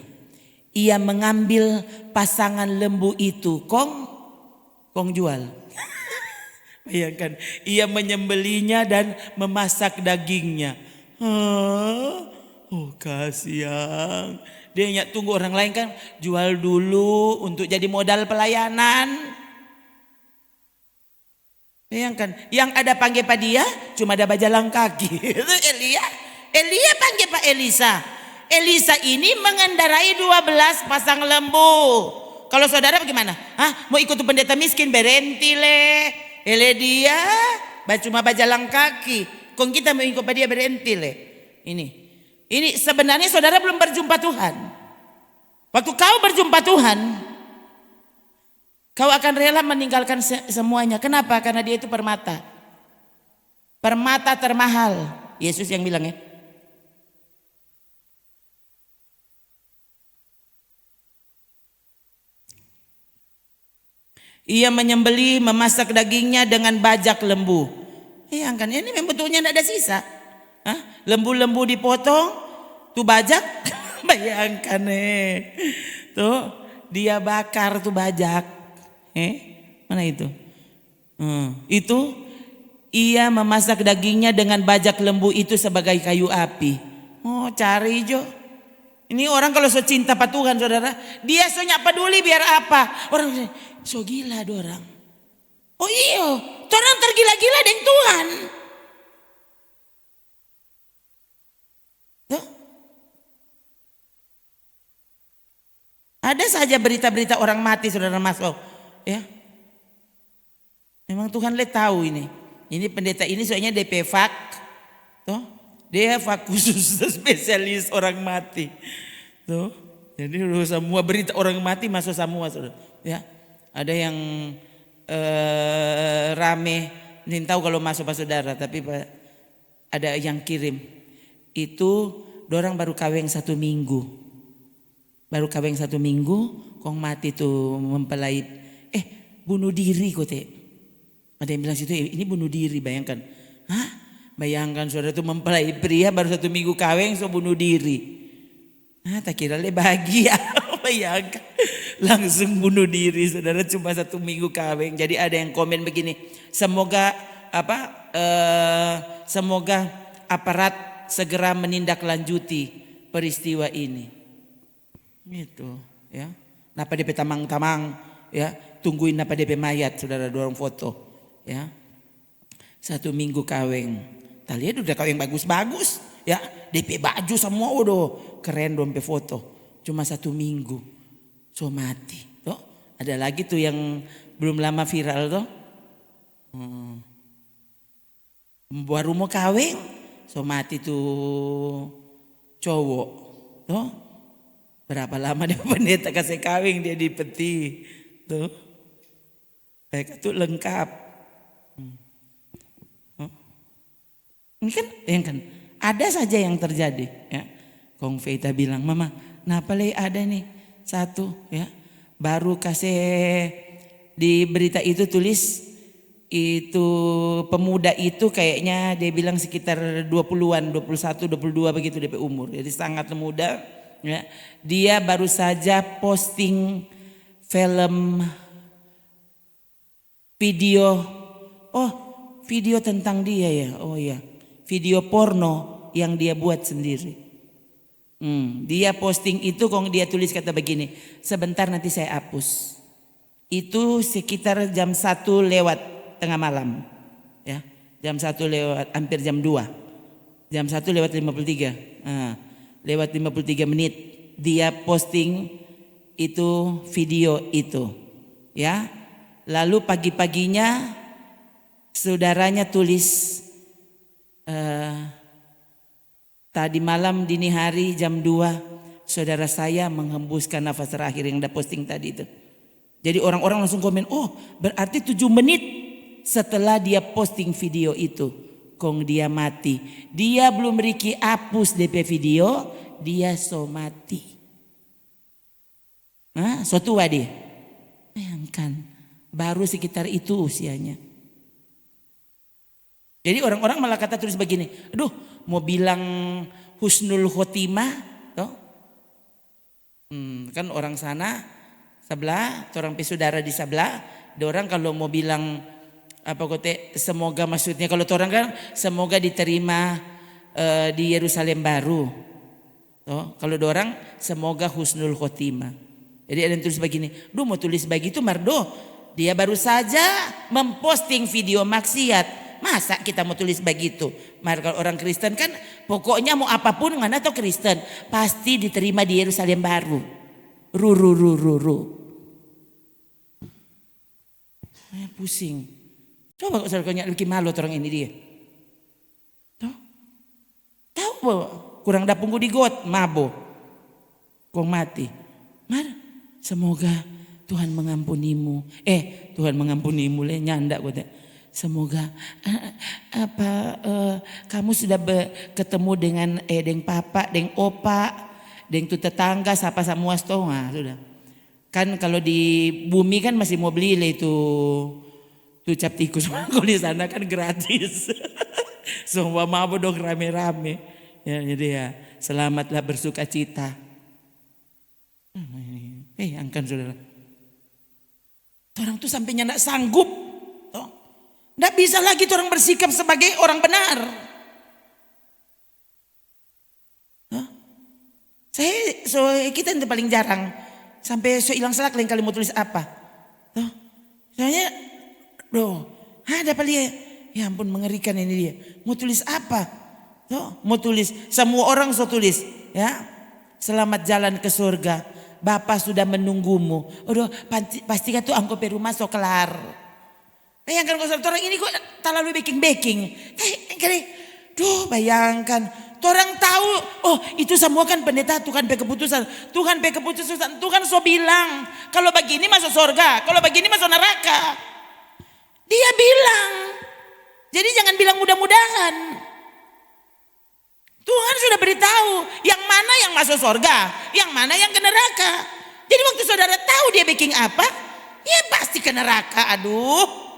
Ia mengambil pasangan lembu itu, kong jual. Bayangkan, ia menyembelinya dan memasak dagingnya. Oh kasihan. Dia nyak tunggu orang lain kan jual dulu untuk jadi modal pelayanan. Bayangkan, yang ada panggil pak dia cuma ada bajalang kaki. Itu Elia panggil pak Elisa. Elisa ini mengendarai 12 pasang lembu. Kalau saudara bagaimana? Mau ikut pendeta miskin berhenti le. Ele dia cuma bajalang kaki. Kong kita mau ikut dia berhenti le. Ini sebenarnya saudara belum berjumpa Tuhan. Waktu kau berjumpa Tuhan, kau akan rela meninggalkan semuanya. Kenapa? Karena dia itu permata. Permata termahal. Yesus yang bilang ya. Ia menyembeli, memasak dagingnya dengan bajak lembu. Bayangkan, ini bentuknya tidak ada sisa. Lembu-lembu dipotong, tuh bajak. Bayangkan tuh dia bakar tuh bajak. Mana itu? Itu ia memasak dagingnya dengan bajak lembu itu sebagai kayu api. Oh cari jo. Ini orang kalau so cinta pada Tuhan saudara, dia so nyak peduli biar apa? Orang so gila dorang. Oh iyo, orang tergila-gila dengan Tuhan. Tuh. Ada saja berita-berita orang mati saudara masuk, ya. Memang Tuhan tahu ini. Ini pendeta ini soalnya DP Fak, tuh. Dia Fak khusus spesialis orang mati, tuh. Jadi semua berita orang mati masuk semua saudara, ya. Ada yang rame, ini tahu kalau masuk pak saudara, tapi ada yang kirim. Itu dorang baru kawin 1 minggu. Baru kawin 1 minggu, kong mati tuh mempelai. Bunuh diri kok teh. Ada yang bilang situ ini bunuh diri, bayangkan. Bayangkan saudara tuh mempelai pria baru 1 minggu kawin so bunuh diri. Tak kira le bahagia. Bayangkan langsung bunuh diri saudara cuma 1 minggu kawin. Jadi ada yang komen begini, semoga semoga aparat segera menindaklanjuti peristiwa ini. Gitu ya. Napa DP tamang-tamang ya, tungguin napa DP mayat saudara dorong foto ya. 1 minggu kawin. Talian udah kawin bagus-bagus ya, DP baju semua udah keren dompe foto. Cuma 1 minggu so mati. Tuh, ada lagi tuh yang belum lama viral tuh. Baru mau kawin so mati tuh cowok. Tuh. Berapa lama dia pendeta kasih kawin dia di peti. Tuh. Mereka tuh lengkap. Ini kan ada saja yang terjadi ya. Kong Veta bilang, "Mama, kenapa le ada nih satu ya. Baru kasih di berita itu tulis itu pemuda itu kayaknya dia bilang sekitar 20-an, 21, 22 begitu DP umur. Jadi sangat muda ya. Dia baru saja posting film video. Oh, video tentang dia ya. Oh ya. Video porno yang dia buat sendiri. Dia posting itu kong dia tulis kata begini, sebentar nanti saya hapus. Itu sekitar jam 1 lewat tengah malam. Ya, jam 1 lewat hampir jam 2. Jam 1 lewat 53. Lewat 53 menit dia posting itu video itu. Ya. Lalu pagi-paginya saudaranya tulis tadi malam dini hari jam 2 saudara saya menghembuskan nafas terakhir yang udah posting tadi itu. Jadi orang-orang langsung komen, oh berarti 7 menit setelah dia posting video itu kong dia mati. Dia belum Riki hapus DP video, dia so mati. So tua dia. Bayangkan baru sekitar itu usianya. Jadi orang-orang malah kata tulis begini, aduh mau bilang husnul khotimah, toh? Kan orang sana sebelah, orang saudara di sebelah, ada orang kalau mau bilang apa kote, semoga maksudnya kalau orang kan semoga diterima di Yerusalem baru. Toh, kalau orang semoga husnul khotimah. Jadi ada yang tulis begini, duh mau tulis begitu Mardo, dia baru saja memposting video maksiat. Masa kita mau tulis begitu? Kalau orang Kristen kan pokoknya mau apapun mana atau Kristen pasti diterima di Yerusalem baru. Ru. Pusing. Coba kok saudara bikin malu orang ini dia. Tahu bahwa kurang dapungku di got mabo. Kong mati. Semoga Tuhan mengampunimu. Tuhan mengampunimu le nyanda gue. Semoga kamu sudah ketemu dengan deng papa, deng opa, deng tu tetangga sapa semua setengah sudah. Kan kalau di bumi kan masih mau beli itu tuh cap tikus, kalau di sana kan gratis. Semua mabo dong rame-rame. Ya, jadi ya selamatlah bersuka cita. Angkan saudara. Orang tuh sampai nyak sanggup. Tidak bisa lagi orang bersikap sebagai orang benar. Kita itu paling jarang. Sampai hilang selak lain kali mau tulis apa. Soalnya, ada paling ya ampun mengerikan ini dia. Mau tulis apa? Mau tulis, semua orang tulis. Ya, selamat jalan ke surga. Bapa sudah menunggumu. Pasti kan tuh angko perumah so kelar. Bayangkan kalau orang ini kok terlalu baking. Bayangkan. Orang tahu, itu semua kan pendeta Tuhan keputusan. Tuhan so bilang, kalau begini masuk surga, kalau begini masuk neraka. Dia bilang. Jadi jangan bilang mudah-mudahan. Tuhan sudah beritahu yang mana yang masuk surga, yang mana yang ke neraka. Jadi waktu saudara tahu dia baking apa, ya pasti ke neraka. Aduh.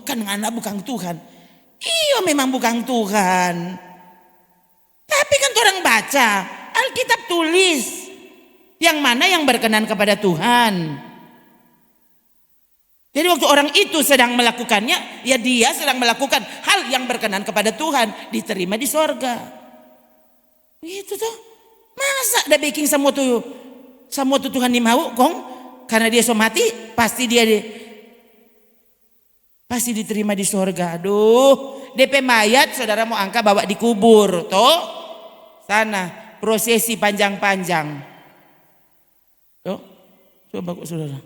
Kan anak bukan Tuhan. Iya memang bukan Tuhan. Tapi kan orang baca Alkitab tulis yang mana yang berkenan kepada Tuhan. Jadi waktu orang itu sedang melakukannya, ya dia sedang melakukan hal yang berkenan kepada Tuhan, diterima di sorga. Gitu tuh. Masa ada baking semua tuh Tuhan ni mau kong? Karena dia so mati, pasti diterima di sorga. Aduh, DP mayat saudara mau angkat bawa dikubur, toh sana prosesi panjang-panjang. Toh, coba kok saudara.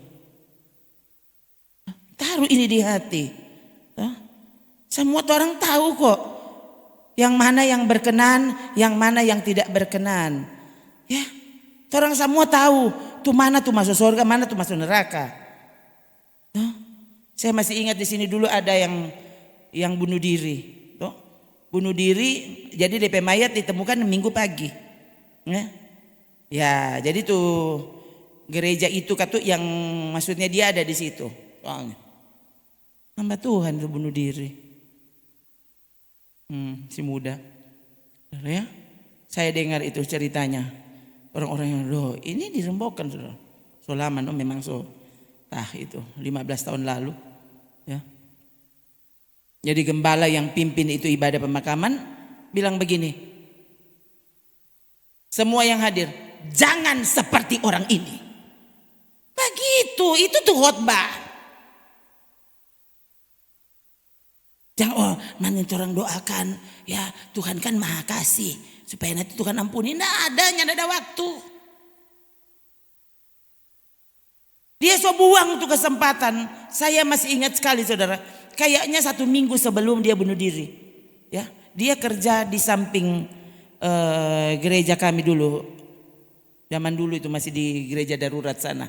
Taruh ini di hati. Toh, semua orang tahu kok yang mana yang berkenan, yang mana yang tidak berkenan. Ya, orang semua tahu tuh mana tuh masuk sorga, mana tuh masuk neraka. Toh. Saya masih ingat di sini dulu ada yang bunuh diri. Bunuh diri, jadi DP mayat ditemukan Minggu pagi. Ya, jadi tuh gereja itu katu yang maksudnya dia ada di situ. Hamba Tuhan tuh bunuh diri. Si muda. Ya, saya dengar itu ceritanya. Orang-orang yang ini dirembokan sudah. So lama memang so. Itu 15 tahun lalu. Ya. Jadi gembala yang pimpin itu ibadah pemakaman bilang begini, semua yang hadir jangan seperti orang ini. Begitu, itu tuh khotbah. Jangan nanti orang doakan, ya Tuhan kan maha kasih supaya nanti Tuhan ampuni. Nggak ada waktu. Dia so buang tuh kesempatan. Saya masih ingat sekali saudara. Kayaknya 1 minggu sebelum dia bunuh diri. Ya, dia kerja di samping gereja kami dulu. Zaman dulu itu masih di gereja darurat sana.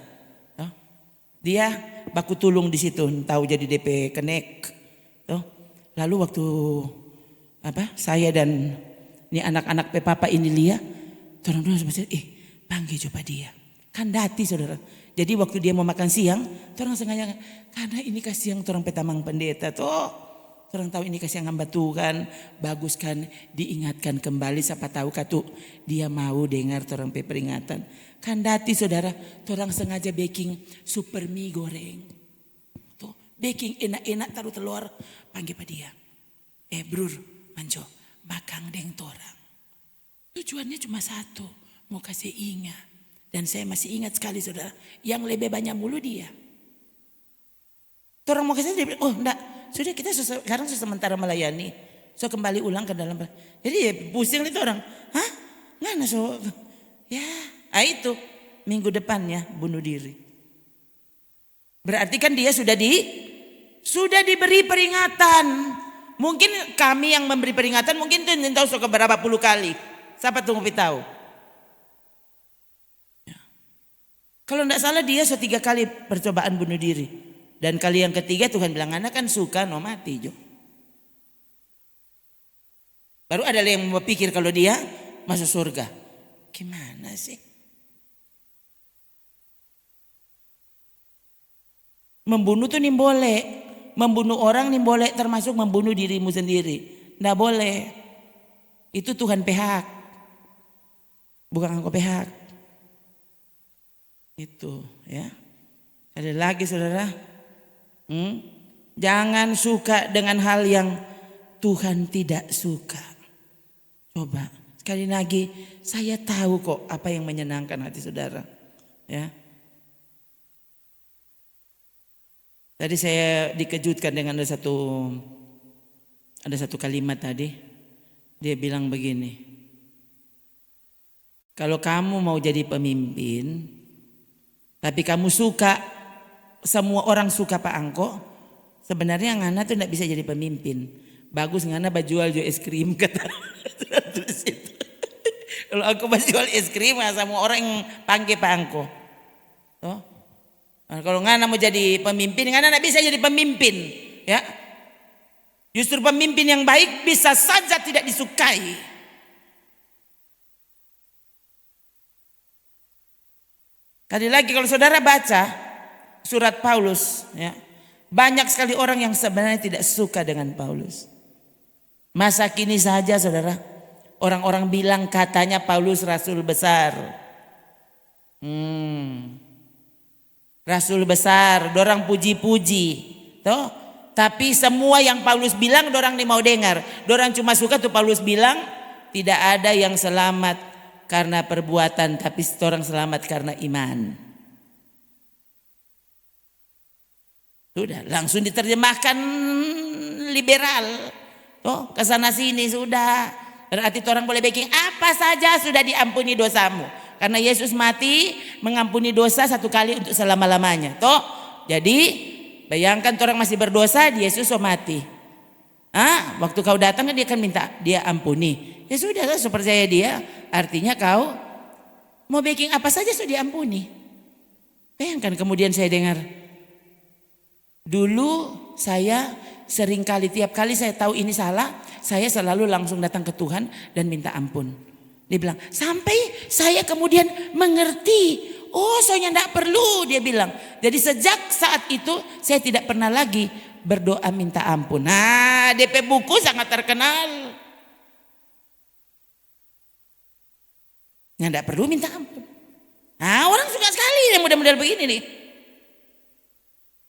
Dia baku tulung di situ. Tahu jadi DP kenek. Lalu waktu saya dan ini anak-anak papa ini lihat. Orang-orang semacam panggil coba dia. Kandati saudara. Jadi waktu dia mau makan siang, orang sengaja karena ini kasih siang orang petamang pendeta tuh. Orang tahu ini kasih yang hamba Tuhan, bagus kan diingatkan kembali, siapa tahu katu dia mau dengar orang peringatan. Kandati saudara, orang sengaja baking super mie goreng. Tuh, baking enak-enak taruh telur, panggil pada dia. Brur, manjo, makan deng torang. Tujuannya cuma satu, mau kasih ingat. Dan saya masih ingat sekali saudara, yang lebih banyak mulu dia. Orang mau kasih dia bilang, oh enggak, sudah kita sekarang sementara melayani. So kembali ulang ke dalam. Jadi ya pusing itu orang, hah? Ngana so? Ya, itu minggu depannya bunuh diri. Berarti kan dia sudah diberi peringatan. Mungkin kami yang memberi peringatan mungkin tuh tahu so berapa puluh kali. Siapa tuh ngopi tahu? Kalau tidak salah dia 3 kali percobaan bunuh diri. Dan kali yang ketiga Tuhan bilang anak kan suka no mati jo. Baru ada yang berpikir kalau dia masuk surga. Gimana sih? Membunuh tuh nih boleh. Membunuh orang nih boleh termasuk membunuh dirimu sendiri. Tidak boleh. Itu Tuhan pihak. Bukan engkau pihak. Itu ya. Ada lagi saudara. Jangan suka dengan hal yang Tuhan tidak suka. Coba sekali lagi, saya tahu kok apa yang menyenangkan hati saudara. Ya. Tadi saya dikejutkan dengan ada satu kalimat tadi. Dia bilang begini. Kalau kamu mau jadi pemimpin, tapi kamu suka, semua orang suka Pak Angko, sebenarnya Ngana tuh tidak bisa jadi pemimpin. Bagus Ngana bajual es krim kata. Kalau aku bajual es krim, semua orang yang panggil Pak Angko. Tuh. Nah, kalau Ngana mau jadi pemimpin, Ngana tidak bisa jadi pemimpin. Ya, justru pemimpin yang baik bisa saja tidak disukai. Kali lagi kalau saudara baca surat Paulus, ya, banyak sekali orang yang sebenarnya tidak suka dengan Paulus. Masa kini saja saudara, orang-orang bilang katanya Paulus rasul besar. Rasul besar, dorang puji-puji. Toh? Tapi semua yang Paulus bilang dorang nih mau dengar. Dorang cuma suka tuh Paulus bilang tidak ada yang selamat karena perbuatan, tapi orang selamat karena iman. Sudah langsung diterjemahkan liberal. Oh, kesana sini sudah. Berarti orang boleh bikin apa saja sudah diampuni dosamu. Karena Yesus mati mengampuni dosa 1 kali untuk selama-lamanya. Toh, jadi bayangkan orang masih berdosa, Yesus mati. Waktu kau datang kan dia akan minta dia ampuni. Ya sudah, saya percaya dia. Artinya kau mau bikin apa saja sudah diampuni. Bayangkan kemudian saya dengar. Dulu saya sering kali, tiap kali saya tahu ini salah, saya selalu langsung datang ke Tuhan dan minta ampun. Dia bilang, sampai saya kemudian mengerti. Oh, soalnya tidak perlu, dia bilang. Jadi sejak saat itu saya tidak pernah lagi berdoa minta ampun. Nah, DP buku sangat terkenal. Yang tidak perlu minta ampun. Nah, orang suka sekali yang model-model begini nih.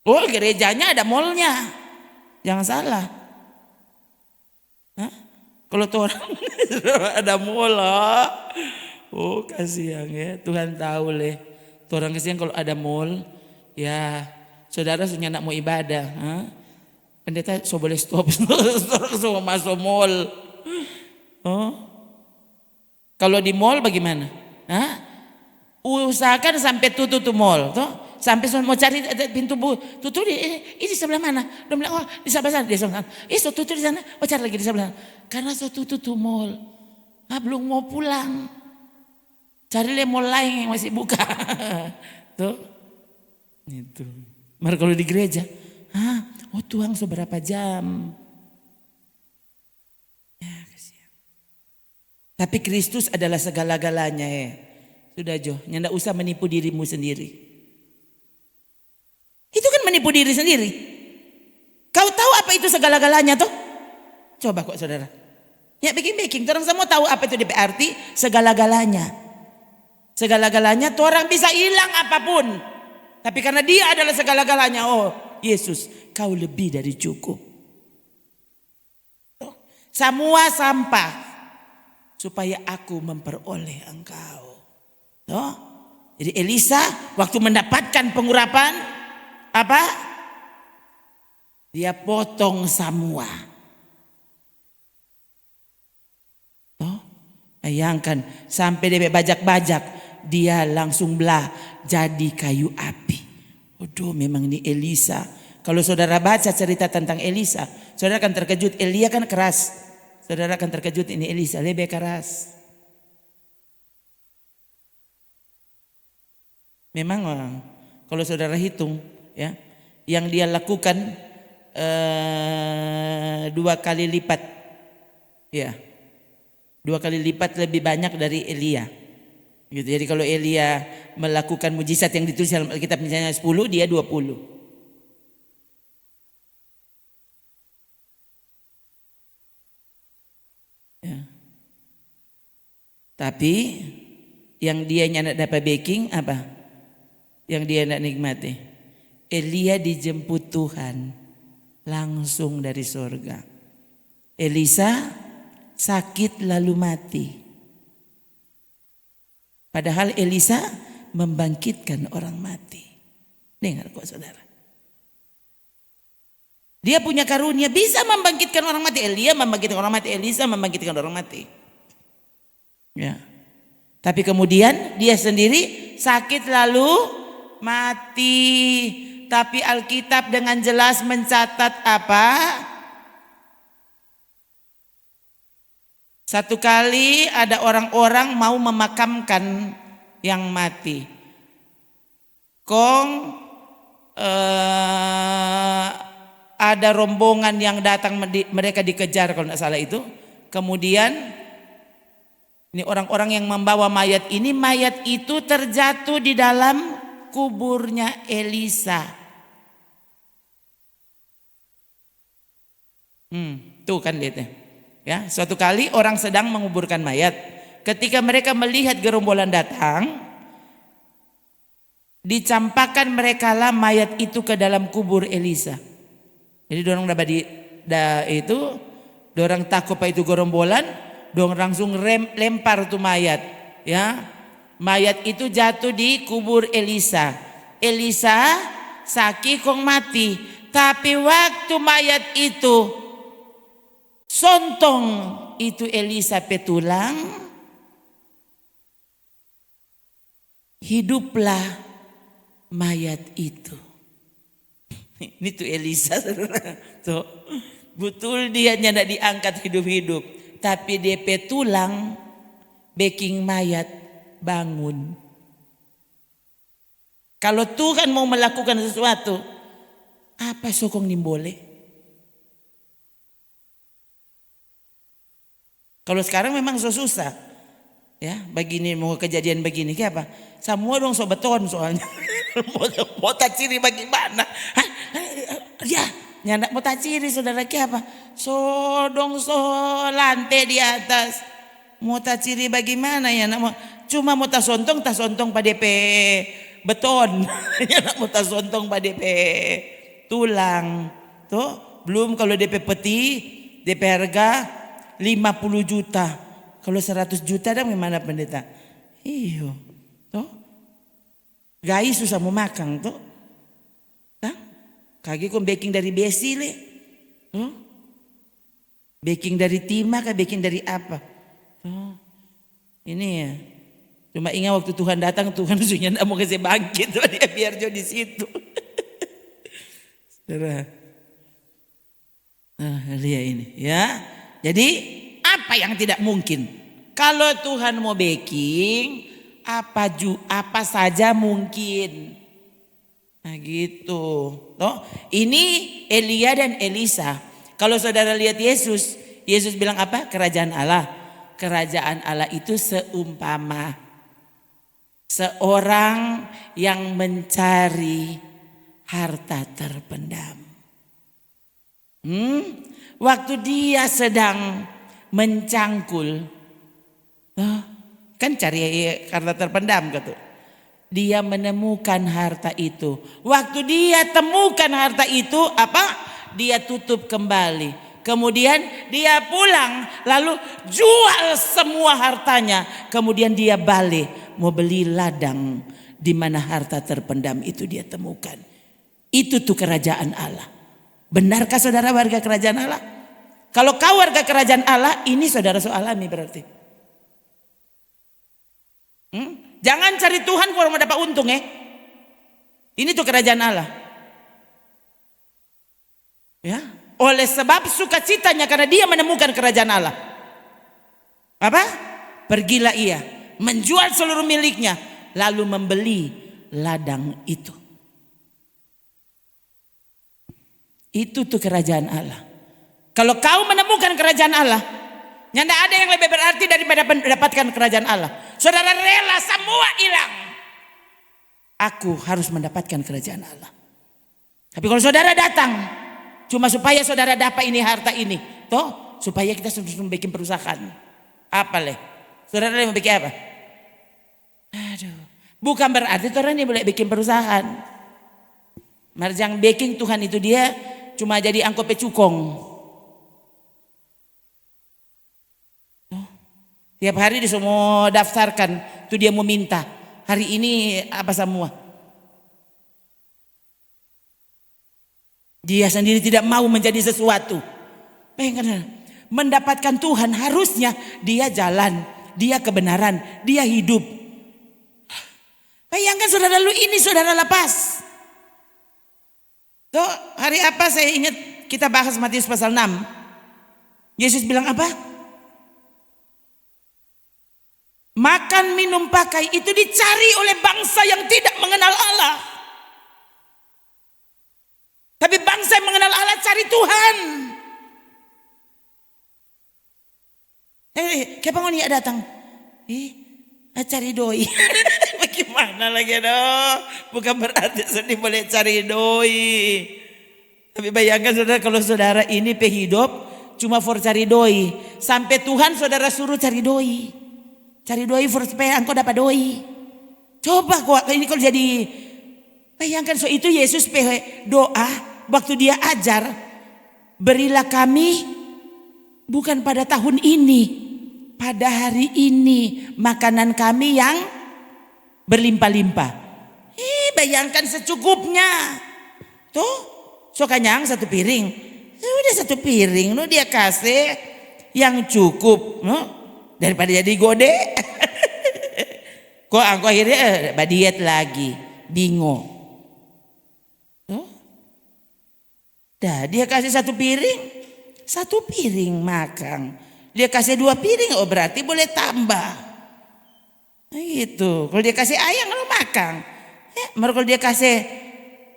Oh, gerejanya ada mallnya. Jangan salah. Kalau tuh orang ada mall, oh kasihan ya. Tuhan tahu leh. Tuh orang kasihan kalau ada mall, ya saudara sudah nak mau ibadah. Pendeta so boleh stop, orang semua masuk mall. Kalau di mall bagaimana? Usahakan sampai tutup mall, toh? Sampai mau cari pintu tutup ini sebelah mana? Dia bilang, oh di sebelah sana, di sebelah sana. So tutup di sana, oh cari lagi di sebelah sana. Karena so tutup mall, belum mau pulang. Cari mall lain yang masih buka, tuh. Itu. Mari kalau di gereja, oh Tuhan seberapa jam? Ya kasihan. Tapi Kristus adalah segala-galanya ya. Sudah Jo, ndak usah menipu dirimu sendiri. Itu kan menipu diri sendiri. Kau tahu apa itu segala-galanya tuh? Coba kok saudara. Ya baking-baking, orang semua tahu apa itu DP arti segala-galanya. Segala-galanya tuh orang bisa hilang apapun. Tapi karena dia adalah segala-galanya. Oh Yesus, kau lebih dari cukup. Semua sampah supaya aku memperoleh engkau. Tuh. Jadi Elisa waktu mendapatkan pengurapan apa? Dia potong semua. Tuh. Bayangkan sampai dia bajak-bajak, dia langsung belah jadi kayu api. Waduh, memang ini Elisa. Kalau saudara baca cerita tentang Elisa, saudara akan terkejut. Elia kan keras. Saudara akan terkejut, ini Elisa lebih keras. Memang kalau saudara hitung ya, yang dia lakukan 2 kali lipat. Ya. 2 kali lipat lebih banyak dari Elia. Gitu. Jadi kalau Elia melakukan mujizat yang ditulis dalam Alkitab misalnya 10, dia 20. Ya. Tapi yang dia nyandak dapat baking apa? Yang dia tidak nikmati. Elia dijemput Tuhan langsung dari surga. Elisa sakit lalu mati. Padahal Elisa membangkitkan orang mati. Dengar kok saudara. Dia punya karunia bisa membangkitkan orang mati. Elia membangkitkan orang mati. Elisa membangkitkan orang mati. Ya. Tapi kemudian dia sendiri sakit lalu mati. Tapi Alkitab dengan jelas mencatat apa? Satu kali ada orang-orang mau memakamkan yang mati. Ada rombongan yang datang, mereka dikejar kalau tidak salah itu. Kemudian ini orang-orang yang membawa mayat ini, mayat itu terjatuh di dalam kuburnya Elisa. Tuh kan lihatnya. Ya, suatu kali orang sedang menguburkan mayat. Ketika mereka melihat gerombolan datang, dicampakkan mereka lah mayat itu ke dalam kubur Elisa. Jadi dorang dorang takut apa itu gerombolan, dorang langsung lempar tuh mayat, ya. Mayat itu jatuh di kubur Elisa. Elisa sakit kong mati. Tapi waktu mayat itu sontong itu Elisa petulang, hiduplah mayat itu. Ini tuh Elisa, tuh betul dia tidak diangkat hidup-hidup, tapi DP tulang baking mayat bangun. Kalau Tuhan mau melakukan sesuatu, apa sokong nimbole? Kalau sekarang memang susah, ya begini mau kejadian begini, kayak apa? Semua dong so beton soalnya. Mau tak ciri bagaimana? Ya, nyandak mau tak ciri saudara kayak apa? Sodong so lantai di atas. Mau tak ciri bagaimana ya? Cuma mau tak sontong pada DP beton. Ya mau tak sontong pada DP tulang. Tuh, belum kalau DP peti, DP harga 50 juta. Kalau 100 juta dah gimana pendeta? Iyo. Tuh. Gai susah mau makan tuh. Tah? Kaki kok baking dari besi le. Baking dari timah kah baking dari apa? Tuh. Ini ya. Cuma ingat waktu Tuhan datang, Tuhan sudah tidak mau kasih bangkit, dia biar jauh di situ. Saudara. Nah, lihat ini ya. Jadi apa yang tidak mungkin? Kalau Tuhan mau baking, apa saja mungkin. Nah gitu. Toh, ini Elia dan Elisa. Kalau saudara lihat Yesus bilang apa? Kerajaan Allah. Kerajaan Allah itu seumpama. Seorang yang mencari harta terpendam. Waktu dia sedang mencangkul, kan cari harta terpendam gitu. Dia menemukan harta itu. Waktu dia temukan harta itu, apa? Dia tutup kembali. Kemudian dia pulang, lalu jual semua hartanya. Kemudian dia balik mau beli ladang di mana harta terpendam itu dia temukan. Itu tuh kerajaan Allah. Benarkah saudara warga kerajaan Allah? Kalau kau warga kerajaan Allah, ini saudara so alami berarti. Jangan cari Tuhan kalau mau dapat untung ya. Ini tuh kerajaan Allah. Ya, oleh sebab sukacitanya karena dia menemukan kerajaan Allah. Apa? Pergilah ia, menjual seluruh miliknya, lalu membeli ladang itu. Itu tuh kerajaan Allah. Kalau kau menemukan kerajaan Allah, tidak ada yang lebih berarti daripada mendapatkan kerajaan Allah. Saudara rela semua hilang. Aku harus mendapatkan kerajaan Allah. Tapi kalau saudara datang cuma supaya saudara dapat ini harta ini, toh supaya kita sudah bikin perusahaan. Apa leh? Saudara mau bikin apa? Aduh, bukan berarti orang ini boleh bikin perusahaan. Marjang baking Tuhan itu dia cuma jadi angkot pecukong. Tiap hari dia semua daftarkan, tuh dia mau minta. Hari ini apa semua? Dia sendiri tidak mau menjadi sesuatu. Bayangkan, mendapatkan Tuhan harusnya dia jalan, dia kebenaran, dia hidup. Bayangkan saudara lu ini saudara lepas. Tuh hari apa saya ingat kita bahas Matius pasal 6. Yesus bilang apa? Makan, minum, pakai itu dicari oleh bangsa yang tidak mengenal Allah. Tapi bangsa yang mengenal Allah cari Tuhan. Kenapa ngoni datang? Cari doi. Bagaimana lagi dong? Bukan berarti sedih boleh cari doi. Tapi bayangkan saudara kalau saudara ini hidup cuma for cari doi. Sampai Tuhan saudara suruh cari doi. Cari doi for supaya engkau dapat doi. Coba kok ini kalau jadi. Bayangkan so itu Yesus doa. Waktu dia ajar, berilah kami bukan pada tahun ini, pada hari ini makanan kami yang berlimpah-limpah. Bayangkan secukupnya. Tuh, so kanyang satu piring. Udah satu piring, no dia kasih yang cukup, no? Daripada jadi gode. Kok aku akhirnya badiat lagi, bingung. Dah dia kasih satu piring makan. Dia kasih 2 piring, oh berarti boleh tambah. Nah gitu. Kalau dia kasih ayam kalau makan. Kalau dia kasih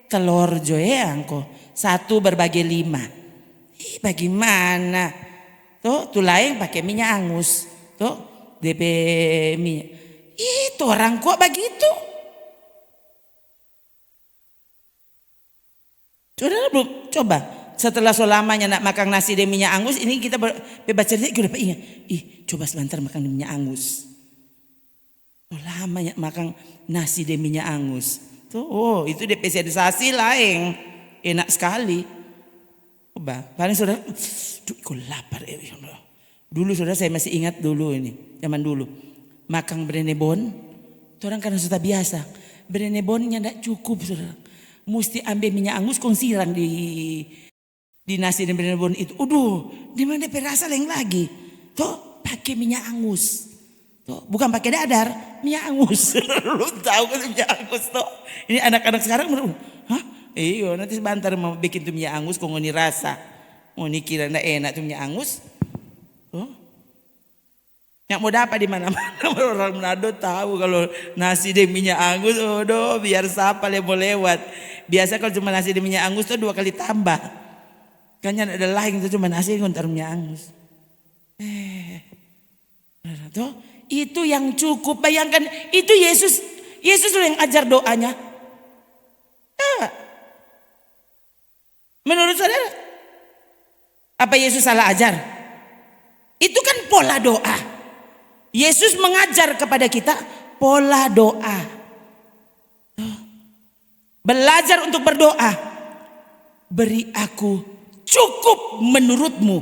telur angko 1 berbagi 5. Bagaimana? Tuh lain pakai minyak angus. Tuh DP minyak. Itu orang kok begitu. Saudara belum coba setelah selamanya nak makan nasi dan minyak angus, ini kita bebas cerita kita dapat ingat. Coba sebentar makan minyak angus. Lamanya makan nasi dan minyak angus. Tuh, itu spesialisasi lain. Enak sekali. Coba, paling saudara, kok lapar ya. Dulu saudara saya masih ingat dulu ini, zaman dulu. Makan berenebon, orang karena sudah biasa. Berenebonnya tidak cukup saudara. Mesti ambil minyak angus kong siram di nasi dan berenebon itu. Di mana perasa lain lagi? Tuh pakai minyak angus. Tuh bukan pakai dadar, minyak angus. Lu tahu kan minyak angus tuh? Ini anak-anak sekarang iya nanti sebentar mau bikin tuh minyak angus kong ngoni rasa. Mau kira ndak enak tuh minyak angus. Tuh. Yang mau dapat di mana-mana orang Manado tahu kalau nasi dan minyak angus, biar siapa yang mau lewat. Biasa kalau cuma nasi dan minyak angus tuh 2 kali tambah. Kan ada lain itu cuma nasi dengan minyak angus. Tuh itu yang cukup. Bayangkan itu Yesus Yesus loh yang ajar doanya. Menurut saudara, apa Yesus salah ajar? Itu kan pola doa. Yesus mengajar kepada kita pola doa. Belajar untuk berdoa. Beri aku cukup menurutmu.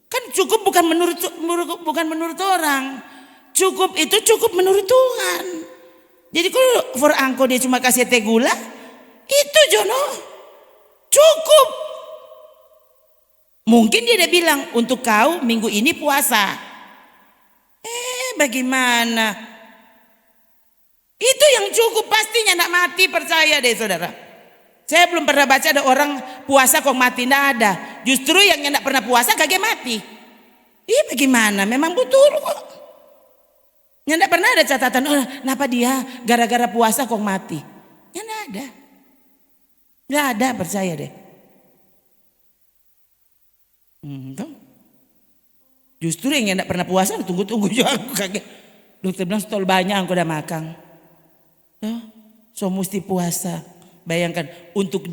Kan cukup bukan menurut orang. Cukup itu cukup menurut Tuhan. Jadi kalau for angko dia cuma kasih teh gula, itu Jono cukup. Mungkin dia udah bilang untuk kau minggu ini puasa. Bagaimana? Itu yang cukup, pastinya nak mati, percaya deh saudara. Saya belum pernah baca ada orang puasa kok mati, tidak ada. Justru yang tidak pernah puasa kagak mati. Bagaimana? Memang betul kok. Tidak pernah ada catatan, kenapa dia gara-gara puasa kok mati. Ya tidak ada. Tidak ada, percaya deh. Justru yang tidak pernah puasa tunggu-tunggu juga aku kaget. Dokter bilang stol banyak aku udah makan. So mesti puasa. Bayangkan untuk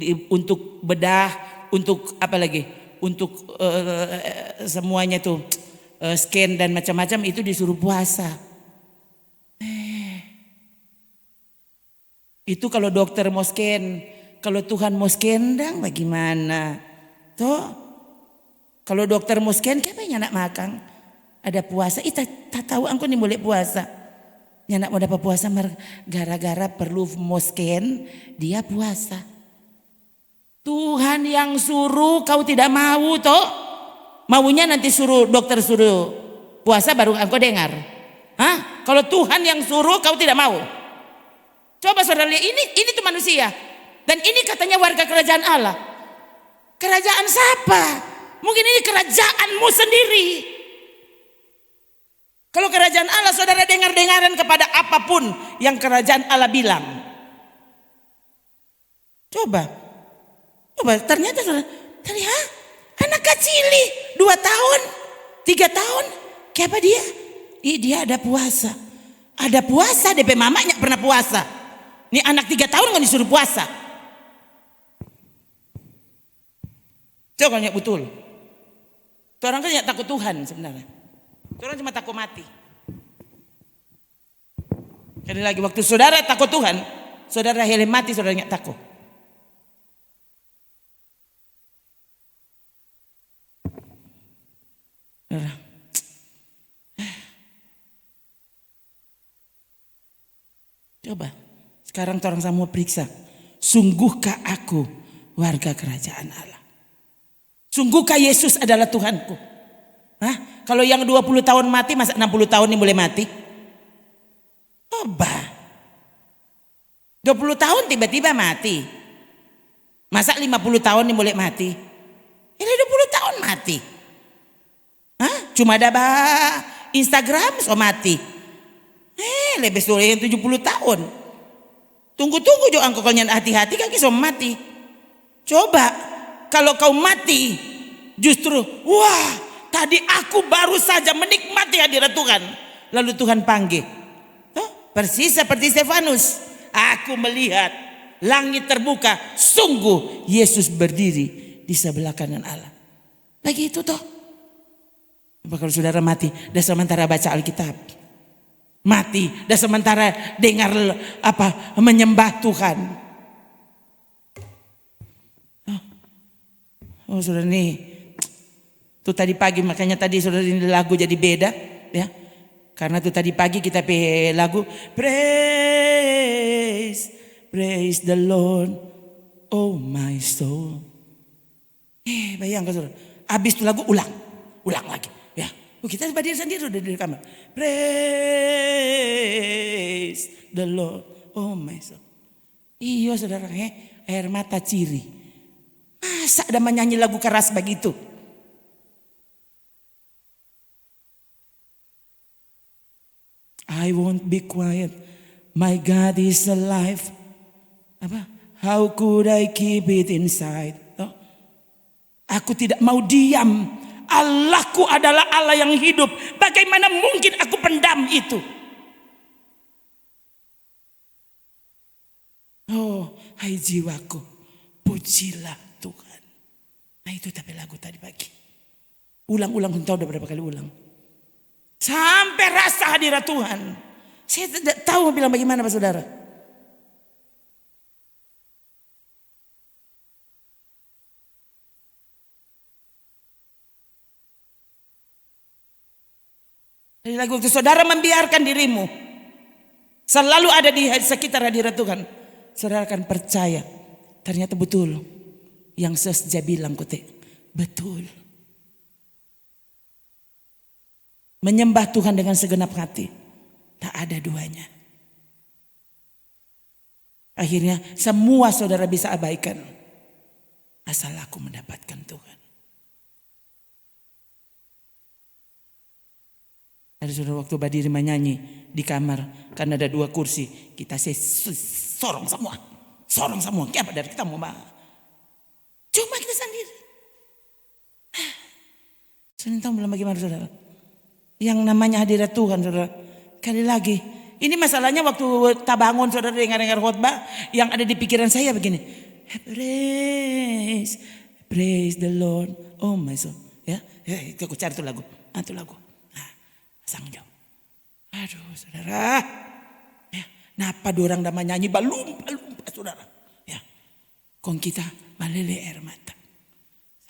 bedah, untuk apa lagi? Untuk semuanya tuh scan dan macam-macam itu disuruh puasa. Itu kalau dokter mau scan, kalau Tuhan mau scan dang bagaimana? Tuh. Kalau dokter mau scan, kayaknya nak makan. Ada puasa, tak tahu aku nih boleh puasa. Yang nak mau dapat puasa, gara-gara perlu mau scan, dia puasa. Tuhan yang suruh, kau tidak mau toh. Maunya nanti suruh dokter suruh puasa baru aku dengar. Kalau Tuhan yang suruh, kau tidak mau. Coba saudara lihat, ini tuh manusia. Dan ini katanya warga kerajaan Allah. Kerajaan siapa? Mungkin ini kerajaanmu sendiri. Kalau kerajaan Allah saudara dengar-dengaran kepada apapun yang kerajaan Allah bilang. Coba ternyata saudara, anak kecil 2 tahun, 3 tahun, kayak apa dia? Dia ada puasa. Ada puasa, DP mamanya pernah puasa. Ini anak 3 tahun nggak disuruh puasa. Coba kalau betul. Orang kan tidak takut Tuhan sebenarnya. Orang cuma takut mati. Sekali lagi waktu saudara takut Tuhan, saudara helm mati, saudara tidak takut. Coba sekarang orang semua periksa, sungguhkah aku warga kerajaan Allah? Sungguhkah Yesus adalah Tuhanku? Kalau yang 20 tahun mati, masa 60 tahun ini boleh mati? Coba 20 tahun tiba-tiba mati. Masa 50 tahun ini boleh mati? Ini 20 tahun mati. Cuma ada Instagram so mati. Lebih sulit 70 tahun. Tunggu-tunggu juga engkau kalau hati-hati kaki so mati. Coba kalau kau mati, justru wah tadi aku baru saja menikmati hadirat Tuhan. Lalu Tuhan panggil. Persis seperti Stefanus. Aku melihat langit terbuka. Sungguh Yesus berdiri di sebelah kanan Allah. Begitu toh. Kalau saudara mati, dah sementara baca Alkitab. Mati, dah sementara dengar menyembah Tuhan. Oh saudara nih, tuh tadi pagi makanya tadi saudara ini lagu jadi beda ya. Karena tuh tadi pagi kita lagu praise the Lord, oh my soul. Bayangkan saudara, habis tuh lagu ulang lagi ya. Kita berdiri sendiri udah di kamar. Praise the Lord, oh my soul. Iya saudara, air mata ciri. Masa ada menyanyi lagu keras begitu? I won't be quiet. My God is alive. How could I keep it inside? Aku tidak mau diam. Allahku adalah Allah yang hidup. Bagaimana mungkin aku pendam itu? Oh, hai jiwaku, pujilah Tuhan. Nah itu tapi lagu tadi pagi. Ulang-ulang, tahu udah berapa kali ulang. Sampai rasa hadirat Tuhan. Saya tidak tahu bilang bagaimana Pak Saudara. Dari lagu itu saudara membiarkan dirimu selalu ada di sekitar hadirat Tuhan. Saudara akan percaya. Ternyata betul. Yang sesja bilang kote. Betul. Menyembah Tuhan dengan segenap hati. Tak ada duanya. Akhirnya semua saudara bisa abaikan. Asal aku mendapatkan Tuhan. Ada saudara waktu Badiri menyanyi di kamar. Kan ada 2 kursi. Kita sorong semua. Sorong semua. Apa dari kita mau bahas? Cuma kita sendiri. Saya tahu belum bagaimana saudara. Yang namanya hadirat Tuhan saudara. Kali lagi. Ini masalahnya waktu tabangun saudara dengar-dengar khotbah. Yang ada di pikiran saya begini. Praise the Lord. Oh my soul. Ya, itu aku cari tuh lagu. Itu lagu. Sang jauh. Aduh saudara. Ya, napa dorang dah nyanyi balumpa saudara. Ya. Kong kita malele air mata.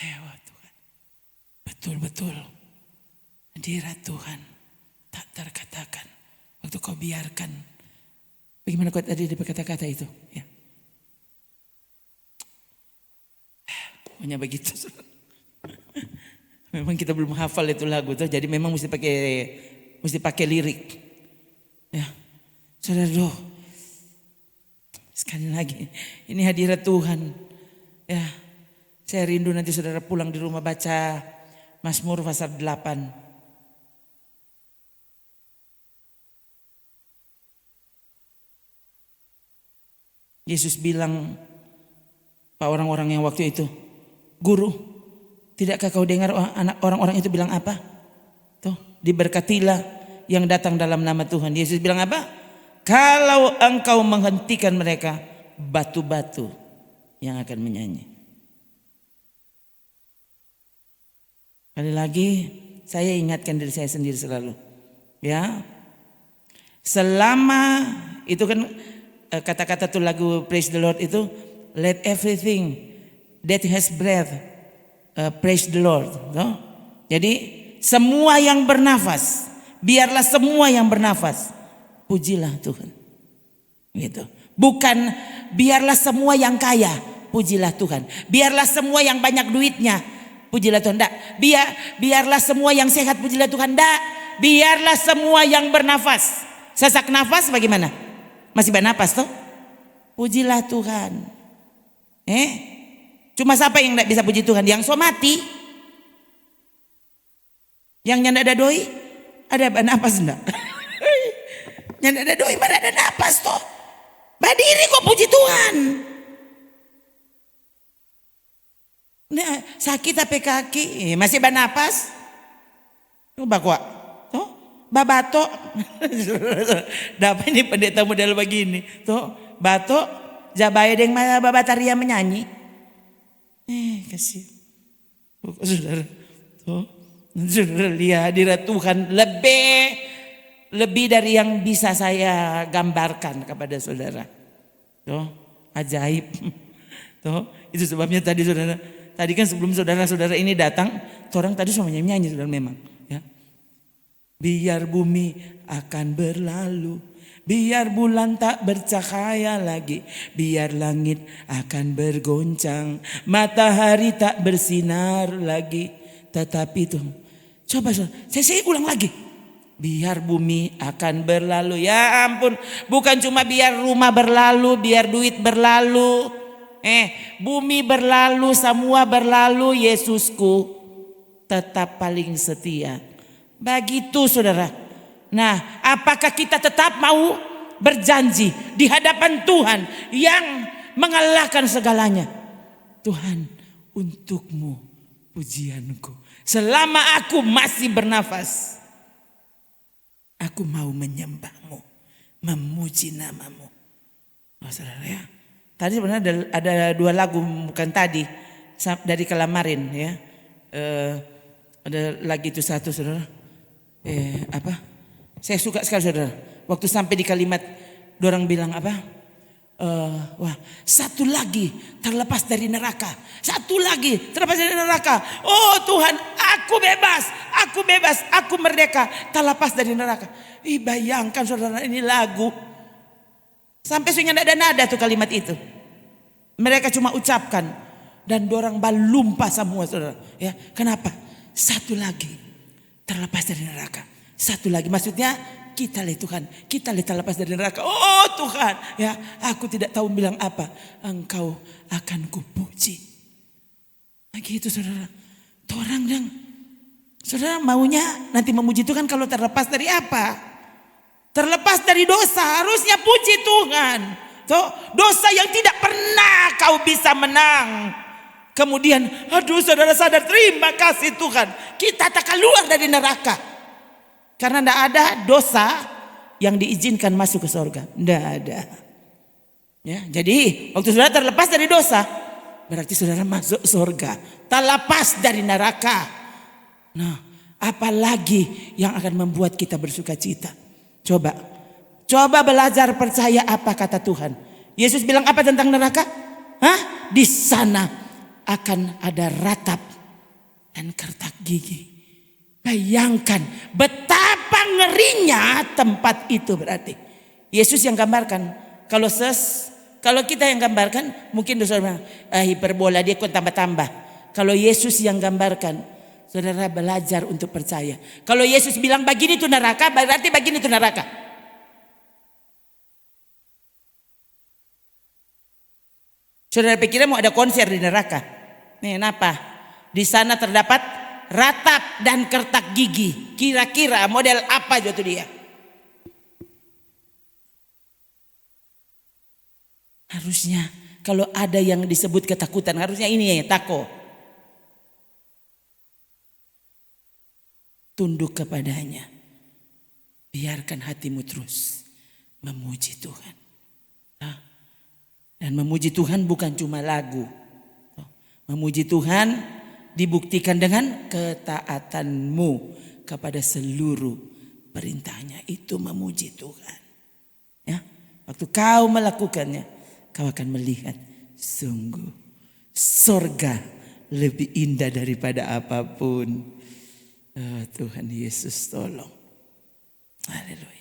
Saya Tuhan. Betul-betul. Hadirat Tuhan. Tak terkatakan. Waktu kau biarkan. Bagaimana kau tadi di kata-kata itu. Ya. Pokoknya begitu saudara. Memang kita belum hafal itu lagu tuh, jadi memang mesti pakai lirik. Ya, saudara, sekali lagi, ini hadirat Tuhan. Ya, saya rindu nanti saudara pulang di rumah baca Mazmur pasal 8. Yesus bilang Pak orang-orang yang waktu itu, Guru, tidakkah kau dengar orang-orang itu bilang apa? Tuh, diberkatilah yang datang dalam nama Tuhan. Yesus bilang apa? Kalau engkau menghentikan mereka, batu-batu yang akan menyanyi. Kali lagi saya ingatkan diri saya sendiri selalu. Ya. Selama itu kan kata-kata tuh lagu Praise the Lord itu, let everything that has breath praise the Lord. No? Jadi semua yang bernafas, biarlah semua yang bernafas pujilah Tuhan. Gitu. Bukan biarlah semua yang kaya pujilah Tuhan. Biarlah semua yang banyak duitnya pujilah Tuhan. Nggak. Biarlah semua yang sehat pujilah Tuhan. Nggak. Biarlah semua yang bernafas. Sesak nafas bagaimana? Masih bernafas toh? Pujilah Tuhan. Cuma siapa yang tidak bisa puji Tuhan? Yang so mati. Yang nyanda ada doi. Ada napas enggak? Nyanda ada doi mana ada napas toh. Badiri kok puji Tuhan. Nah, sakit apa kaki. Masih bernapas. Coba kuat. Tuh. Babato. Dapat ini pendeta model begini. Tuh. Bato. Jabaya deng babataria menyanyi. Kasih saudara tuh, saudara lihat hadirat Tuhan lebih dari yang bisa saya gambarkan kepada saudara. Tuh, ajaib. Tuh, itu sebabnya tadi saudara, tadi kan sebelum saudara-saudara ini datang, orang tadi semua nyanyi saudara memang. Ya. Biar bumi akan berlalu. Biar bulan tak bercahaya lagi. Biar langit akan bergoncang. Matahari tak bersinar lagi. Tetapi itu. Coba saya ulang lagi. Biar bumi akan berlalu. Ya ampun. Bukan cuma biar rumah berlalu. Biar duit berlalu. Bumi berlalu. Semua berlalu. Yesusku tetap paling setia. Begitu saudara. Nah, apakah kita tetap mau berjanji di hadapan Tuhan yang mengalahkan segalanya? Tuhan, untukmu pujianku. Selama aku masih bernafas, aku mau menyembahmu, memuji namamu. Oh saudara ya, Tadi sebenarnya ada 2 lagu, bukan tadi, dari Kalamarin ya. Ada lagi itu satu saudara. Apa? Saya suka sekali saudara. Waktu sampai di kalimat, dorang bilang apa? Wah, satu lagi terlepas dari neraka. Satu lagi terlepas dari neraka. Oh Tuhan, aku bebas, aku merdeka, terlepas dari neraka. Bayangkan saudara, ini lagu. Sampai sudah tidak ada nada tuh kalimat itu. Mereka cuma ucapkan dan dorang balumpa semua saudara. Ya, kenapa? Satu lagi terlepas dari neraka. Satu lagi, maksudnya kita lah Tuhan, kita lah terlepas dari neraka. Oh Tuhan, ya aku tidak tahu bilang apa. Engkau akan kupuji. Nah gitu saudara. Orang yang saudara maunya nanti memuji Tuhan kalau terlepas dari apa? Terlepas dari dosa, harusnya puji Tuhan. Dosa yang tidak pernah kau bisa menang. Kemudian, aduh saudara sadar, terima kasih Tuhan, kita tak keluar dari neraka. Karena tidak ada dosa yang diizinkan masuk ke surga. Tidak ada. Ya, jadi waktu saudara terlepas dari dosa, berarti saudara masuk surga. Terlepas dari neraka. Nah, apalagi yang akan membuat kita bersuka cita? Coba belajar percaya apa kata Tuhan. Yesus bilang apa tentang neraka? Di sana akan ada ratap dan kertak gigi. Bayangkan betapa ngerinya tempat itu berarti. Yesus yang gambarkan. Kalau kita yang gambarkan, mungkin saudara hiperbola, dia kok tambah-tambah. Kalau Yesus yang gambarkan, saudara belajar untuk percaya. Kalau Yesus bilang begini itu neraka, berarti begini itu neraka. Saudara pikirnya mau ada konser di neraka? Nih kenapa? Di sana terdapat ratap dan kertak gigi. Kira-kira model apa itu dia? Harusnya kalau ada yang disebut ketakutan, harusnya ini ya, takut. Tunduk kepadanya. Biarkan hatimu terus memuji Tuhan. Dan memuji Tuhan bukan cuma lagu. Memuji Tuhan dibuktikan dengan ketaatanmu kepada seluruh perintahnya. Itu memuji Tuhan. Ya, waktu kau melakukannya, kau akan melihat sungguh sorga lebih indah daripada apapun. Tuhan Yesus tolong. Haleluya.